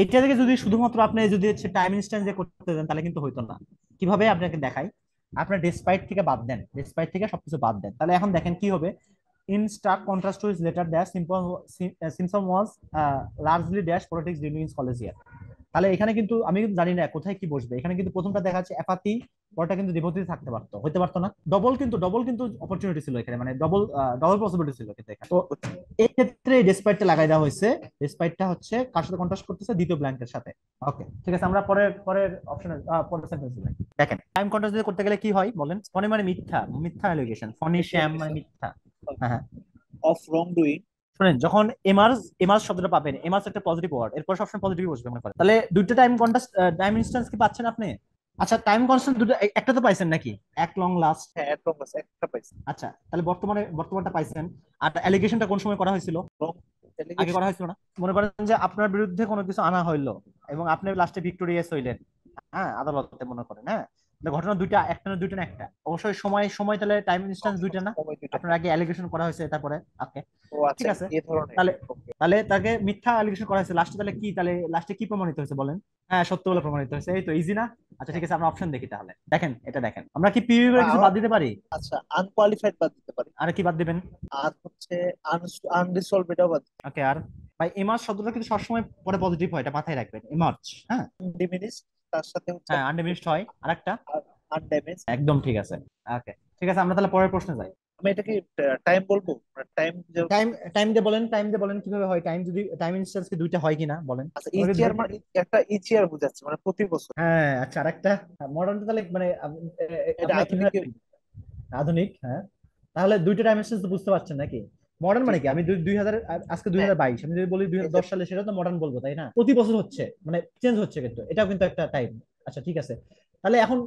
এটা থেকে যদি শুধুমাত্র আপনি যদি হচ্ছে টাইম ইনস্ট্যান্স দিয়ে করতে দেন তাহলে কিন্তু হইতো না। কিভাবে আপনাকে দেখাই, আপনার ডেসপাইট থেকে বাদ দেন, ডেসপাইট থেকে সবকিছু বাদ দেন, তাহলে এখন দেখেন কি হবে। In stark contrast to his latter dash Simpson was largely dash politics during his college year. তাহলে এখানে কিন্তু আমি কিন্তু জানি না কোথায় কি বসবে। এখানে কিন্তু প্রথমটা দেখা যাচ্ছে অ্যাপাথি, পরটা কিন্তু দ্বিপদী থাকতে পারতো, হইতে পারতো না? ডবল কিন্তু অপরচুনিটি ছিল এখানে, মানে ডবল ডবল পসিবিলিটি ছিল কিন্তু এখানে। তো এই ক্ষেত্রে ডেসপাইটটা লাগাই দেওয়া হয়েছে। ডেসপাইটটা হচ্ছে কার সাথে কন্ট্রাস্ট করতেছে? দ্বিতীয় ব্ল্যাঙ্কের সাথে। ওকে, ঠিক আছে, আমরা পরের পরের অপশনে পরের সেন্টেন্স যাই। দেখেন টাইম কন্ট্রাস্ট দিয়ে করতে গেলে কি হয় বলেন? ফনি মানে মিথ্যা, মিথ্যা অ্যালিগেশন, ফনি শ্যাম মানে মিথ্যা। হ্যাঁ হ্যাঁ, অফ রং ডুইং। শুনেন, যখন এমার্স এমার্স শব্দটা পাবেন, এমার্স একটা পজিটিভ ওয়ার্ড, এরপর সবসময় পজিটিভ বসবে মনে করেন। তাহলে দুইটা টাইম কন্ট্রাস্ট, টাইম ইনস্ট্যান্স কি পাচ্ছেন আপনি? আচ্ছা, টাইম কনস্ট্যান্ট দুটো, একটা তো পাইছেন নাকি? এক লং লাস্ট। হ্যাঁ, এট রং আছে, একটা পাইছি। আচ্ছা, তাহলে বর্তমানটা পাইছেন। আর অ্যালিগেশনটা কোন সময় করা হয়েছিল? রং আগে এলিগেশন। করা হয়েছিল না? মনে করেন যে আপনার বিরুদ্ধে কোনো কিছু আনা হইলো এবং আপনি লাস্টে ভিক্টোরিয়াস হইলেন, হ্যাঁ, আদালতে মনে করেন, হ্যাঁ, তাহলে ঘটনা দুইটা, একটা না দুইটা না একটা? অবশ্যই সময় সময়, তাহলে টাইম ইনস্ট্যান্স দুইটা না? সময় দুইটা, আপনার হ্যাঁ। আগে অ্যালিগেশন করা হয়েছে, তারপরে ওকে, ও ঠিক আচ্ছা, আছে। এ ধরনের। তাহলে ওকে। তাহলে তাকে মিথ্যা অ্যালিগেশন করা হয়েছে লাস্টে, তাহলে কি, তাহলে লাস্টে কি প্রমাণিত হয়েছে বলেন? হ্যাঁ, সত্য বলে প্রমাণিত হয়েছে, এই তো ইজি না? আচ্ছা ঠিক আছে, আমরা অপশন দেখি তাহলে। দেখেন এটা দেখেন, আমরা কি পিইউ এর কিছু বাদ দিতে পারি? আচ্ছা, আনকোয়ালিফাইড বাদ দিতে পারি। আর কি বাদ দিবেন? আর হচ্ছে আনরিসলভ, এটাও বাদ দিতে ওকে, আর ভাই এমার্জ শব্দটা কিন্তু সবসময় পরে পজিটিভ হয়, এটা মাথায় রাখবেন, এমার্জ। হ্যাঁ পারি। ডিমিনিস্ট, তার সাথে হচ্ছে হ্যাঁ, আনডিমিনিশড হয়, আরেকটা? আনড্যামেজ। একদম ঠিক আছে। ওকে, ঠিক আছে, আমরা তাহলে পরের প্রশ্নে যাই। আমি এটা কি টাইম বলবো? টাইম যে। টাইম, টাইম দিয়ে বলেন কিভাবে হয় টাইম, যদি টাইম ইনস্ট্যান্স কি দুইটা হয় কিনা বলেন। আচ্ছা, আমাকে ইচ ইয়ার দুইটা। মানে একটা ইচ ইয়ার বোঝাচ্ছে, মানে প্রতি বছর। হ্যাঁ আচ্ছা, আরেকটা মডার্ন, তাহলে মানে এটা আপনার আধুনিক। কিভাবে? আধুনিক, হ্যাঁ। তাহলে দুইটা ডাইমেনশন তো বুঝতে পারছেন নাকি? মডার্ন জি। মানে কি, আমি 2000, আজকে হ্যাঁ, 2022, আমি যদি বলি এই যে 2010 সালে, সেটা তো মডার্ন বলবো তাই না? প্রতি বছর হচ্ছে, মানে চেঞ্জ হচ্ছে, কিন্তু এটাও কিন্তু একটা টাইম। আচ্ছা ঠিক আছে, তাহলে এখন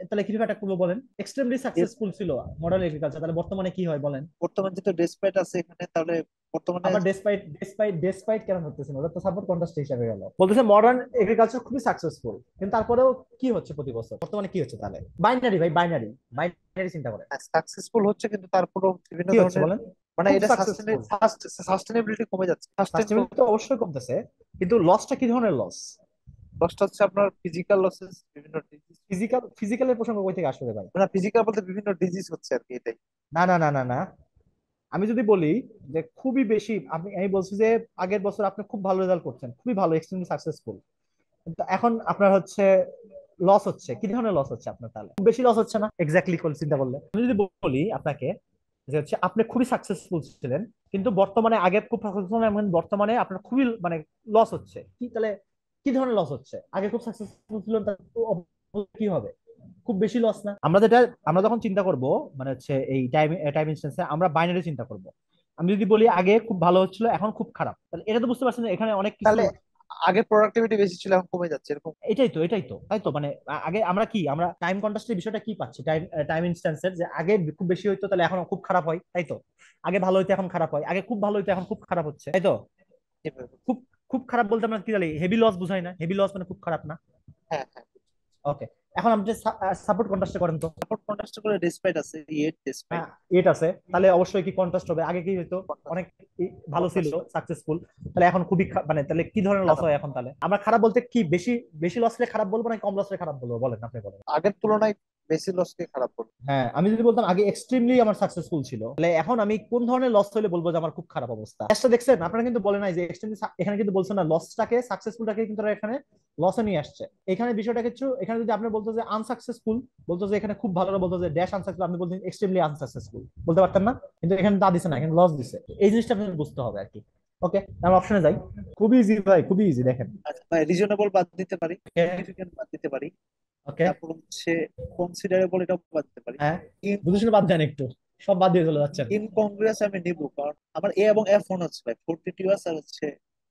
তাহলে কিভাবে একটা করবো বলেন? এক্সট্রিমলি সাকসেসফুল ছিল মডার্ন এগ্রিকালচার, তাহলে বর্তমানে কি হয় বলেন? বর্তমান যেটা ডেসপাইট আছে এখানে, তাহলে বর্তমানে আবার ডেসপাইট কেন ধরতেছেন? ওটা তো সাপোর্ট কন্ট্রাস্ট হিসাবে গেল, বলতেছে মডার্ন এগ্রিকালচার খুবই সাকসেসফুল, কিন্তু তারপরেও কি হচ্ছে প্রতি বছর? বর্তমানে কি হচ্ছে তাহলে? বাইনারি ভাই, বাইনারি, বাইনারি চিন্তা করে সাকসেসফুল হচ্ছে, কিন্তু তারপরেও বিভিন্ন কি হচ্ছে ধরনের, বলেন? মানে খুব এটা সাকসেসফুল। সাস্টেনেবিলিটি কমে যাচ্ছে। সাস্টেনেবিলিটি তো অবশ্যই কমতেছে, কিন্তু লসটা কি ধরনের লস? লসটা হচ্ছে আপনার ফিজিক্যাল লসেস, বিভিন্ন ডিজিজ। ফিজিক্যালের প্রসঙ্গ কই থেকে আসবে ভাই? না, ফিজিক্যাল বলতে বিভিন্ন ডিজিজ হচ্ছে আর কি, এটাই। না না না না না, আমি যদি বলি যে খুবই বেশি, আমি বলছি যে আগের বছর আপনি খুব ভালো রেজাল্ট করছেন, খুবই ভালো, এক্সট্রিমলি সাকসেসফুল, কিন্তু এখন আপনার হচ্ছে লস হচ্ছে। কি ধরনের লস হচ্ছে আপনার? তাহলে খুব বেশি লস হচ্ছে না? এক্স্যাক্টলি চিন্তা করলে আমি যদি বলি আপনাকে যে হচ্ছে আপনি খুবই সাকসেসফুল ছিলেন, কিন্তু বর্তমানে, আগে খুব সাকসেসফুল, বর্তমানে আপনার খুবই মানে লস হচ্ছে, কি তাহলে? কি ধরনের লস হচ্ছে? আগে খুব সাকসেসফুল ছিলেন, কি হবে? খুব বেশি লস না? আমরা যখন চিন্তা করব, মানে হচ্ছে এই টাইম ইনস্ট্যান্সে আমরা বাইনারি চিন্তা করব। আমি যদি বলি আগে খুব ভালো হচ্ছিল, এখন খুব খারাপ, তাহলে এটা তো বুঝতে পারছেন যে এখানে অনেক কিছু। তাহলে আগে প্রোডাক্টিভিটি বেশি ছিল, এখন কমে যাচ্ছে, এরকম। এটাই তো তাই তো, মানে আগে আমরা টাইম কন্ট্রাস্টের বিষয়টা কি পাচ্ছি? টাইম ইনস্ট্যান্সের যে আগে খুব বেশি হইতো, তাহলে এখন খুব খারাপ হয়, তাই তো? আগে ভালো হইতো, এখন খারাপ হয়, আগে খুব ভালো হইতো, এখন খুব খারাপ হচ্ছে, তাই তো? এভাবে। খুব খুব খারাপ বলতে আমরা কি জানি? হেভি লস বুঝাই না? হেভি লস মানে খুব খারাপ না? হ্যাঁ, হ্যাঁ। ওকে, এখন আপনি সাপোর্ট কন্ট্রাস্টে করেন তো। সাপোর্ট কন্ট্রাস্ট করে ডেসপাইট আছে, ইয়েট ডেসপাইট। হ্যাঁ, এট আছে, তাহলে অবশ্যই কি কন্ট্রাস্ট হবে? আগে কি হইতো? অনেক ভালো ছিল, কন্ট্রাস্ট সাকসেসফুল, তাহলে এখন খুবই মানে তাহলে কি ধরনের লস খারাপ। হয় এখন? তাহলে আমরা খারাপ বলতে কি, বেশি বেশি লস হলে খারাপ বলবো না কম লস হলে খারাপ বলবো বলেন, আপনি বলেন। আগের তুলনায় বেশি লসকে খারাপ করবে। হ্যাঁ, আমি যদি বলতাম আগে এক্সট্রিমলি আমার সাকসেসফুল ছিল, তাহলে এখন আমি কোন ধরনের লস হলে বলবো যে আমার খুব খারাপ অবস্থা? টেস্টটা দেখছেন আপনারা? কিন্তু বলে নাই যে এক্সট্রিমলি, এখানে কিন্তু বলছেন না লসটাকে, সাকসেসফুলটাকে কিন্তু তারা এখানে লসে নিয়ে আসছে। এখানে বিষয়টা কিছু, এখানে যদি আপনি বলতো যে আনসাকসেসফুল, বলতো যে এখানে খুব ভালো, বলতো যে ড্যাশ আনসাকসেসফুল, আপনি বলতেন এক্সট্রিমলি আনসাকসেসফুল, বলতে পারতেন না? কিন্তু এখানে তা দিছে না, এখানে লস দিছে। এই জিনিসটা আপনাদের বুঝতে হবে আর কি। ওকে, আমরা অপশনে যাই। খুবই ইজি ভাই, খুবই ইজি, দেখেন। আচ্ছা, রিজনেবল বাদ দিতে পারি, সিগনিফিকেন্ট বাদ দিতে পারি। ওকে, তারপর হচ্ছে কনসিডারেবল, এটাও বাদ দিতে পারি। হ্যাঁ, বুঝে শুনে বাদ দেন একটু, সব বাদ দিয়ে চলে যাচ্ছেন। ইনকংগ্রুয়াস আমি নিব, কারণ আমার এ এবং এফ মনে হচ্ছে ভাই ফোরটিটিউয়াস, আর হচ্ছে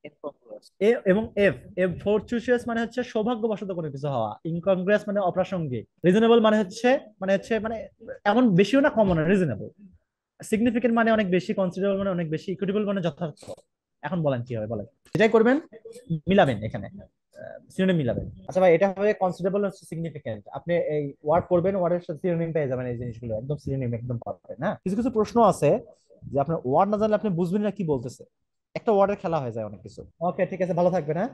ইনকংগ্রুয়াস। এ এবং এফ, ফরচুসিয়াস মানে হচ্ছে সৌভাগ্যবশত কোনো কিছু হওয়া, ইনকংগ্রেস মানে অপ্রাসঙ্গিক, রিজনেবল মানে হচ্ছে মানে এমন বেশিও না, কমও না, রিজনেবল। সিগনিফিকেন্ট মানে অনেক বেশি, কনসিডারেবল মানে অনেক বেশি, ইকুইটেবল মানে যথার্থ। এখন বলেন কি হবে বলেন? এটাই করবেন, মিলাবেন এখানে, সিনোনিম মিলাবেন। আচ্ছা ভাই, এটা হবে কনসিডারেবল হচ্ছে সিগনিফিকেন্ট, আপনি এই ওয়ার্ড পড়বেন, ওয়ার্ডের সাথে সিনোনিম পেয়ে যাবেন, এই জিনিসগুলো একদম সিনোনিম, একদম পারবেন। হ্যাঁ, কিছু কিছু প্রশ্ন আছে যে আপনার ওয়ার্ড না জানলে আপনি বুঝবেন না কি বলতেছে, একটা ওয়ার্ডের খেলা হয়ে যায় অনেক কিছু। ওকে ঠিক আছে, ভালো থাকবেন, হ্যাঁ।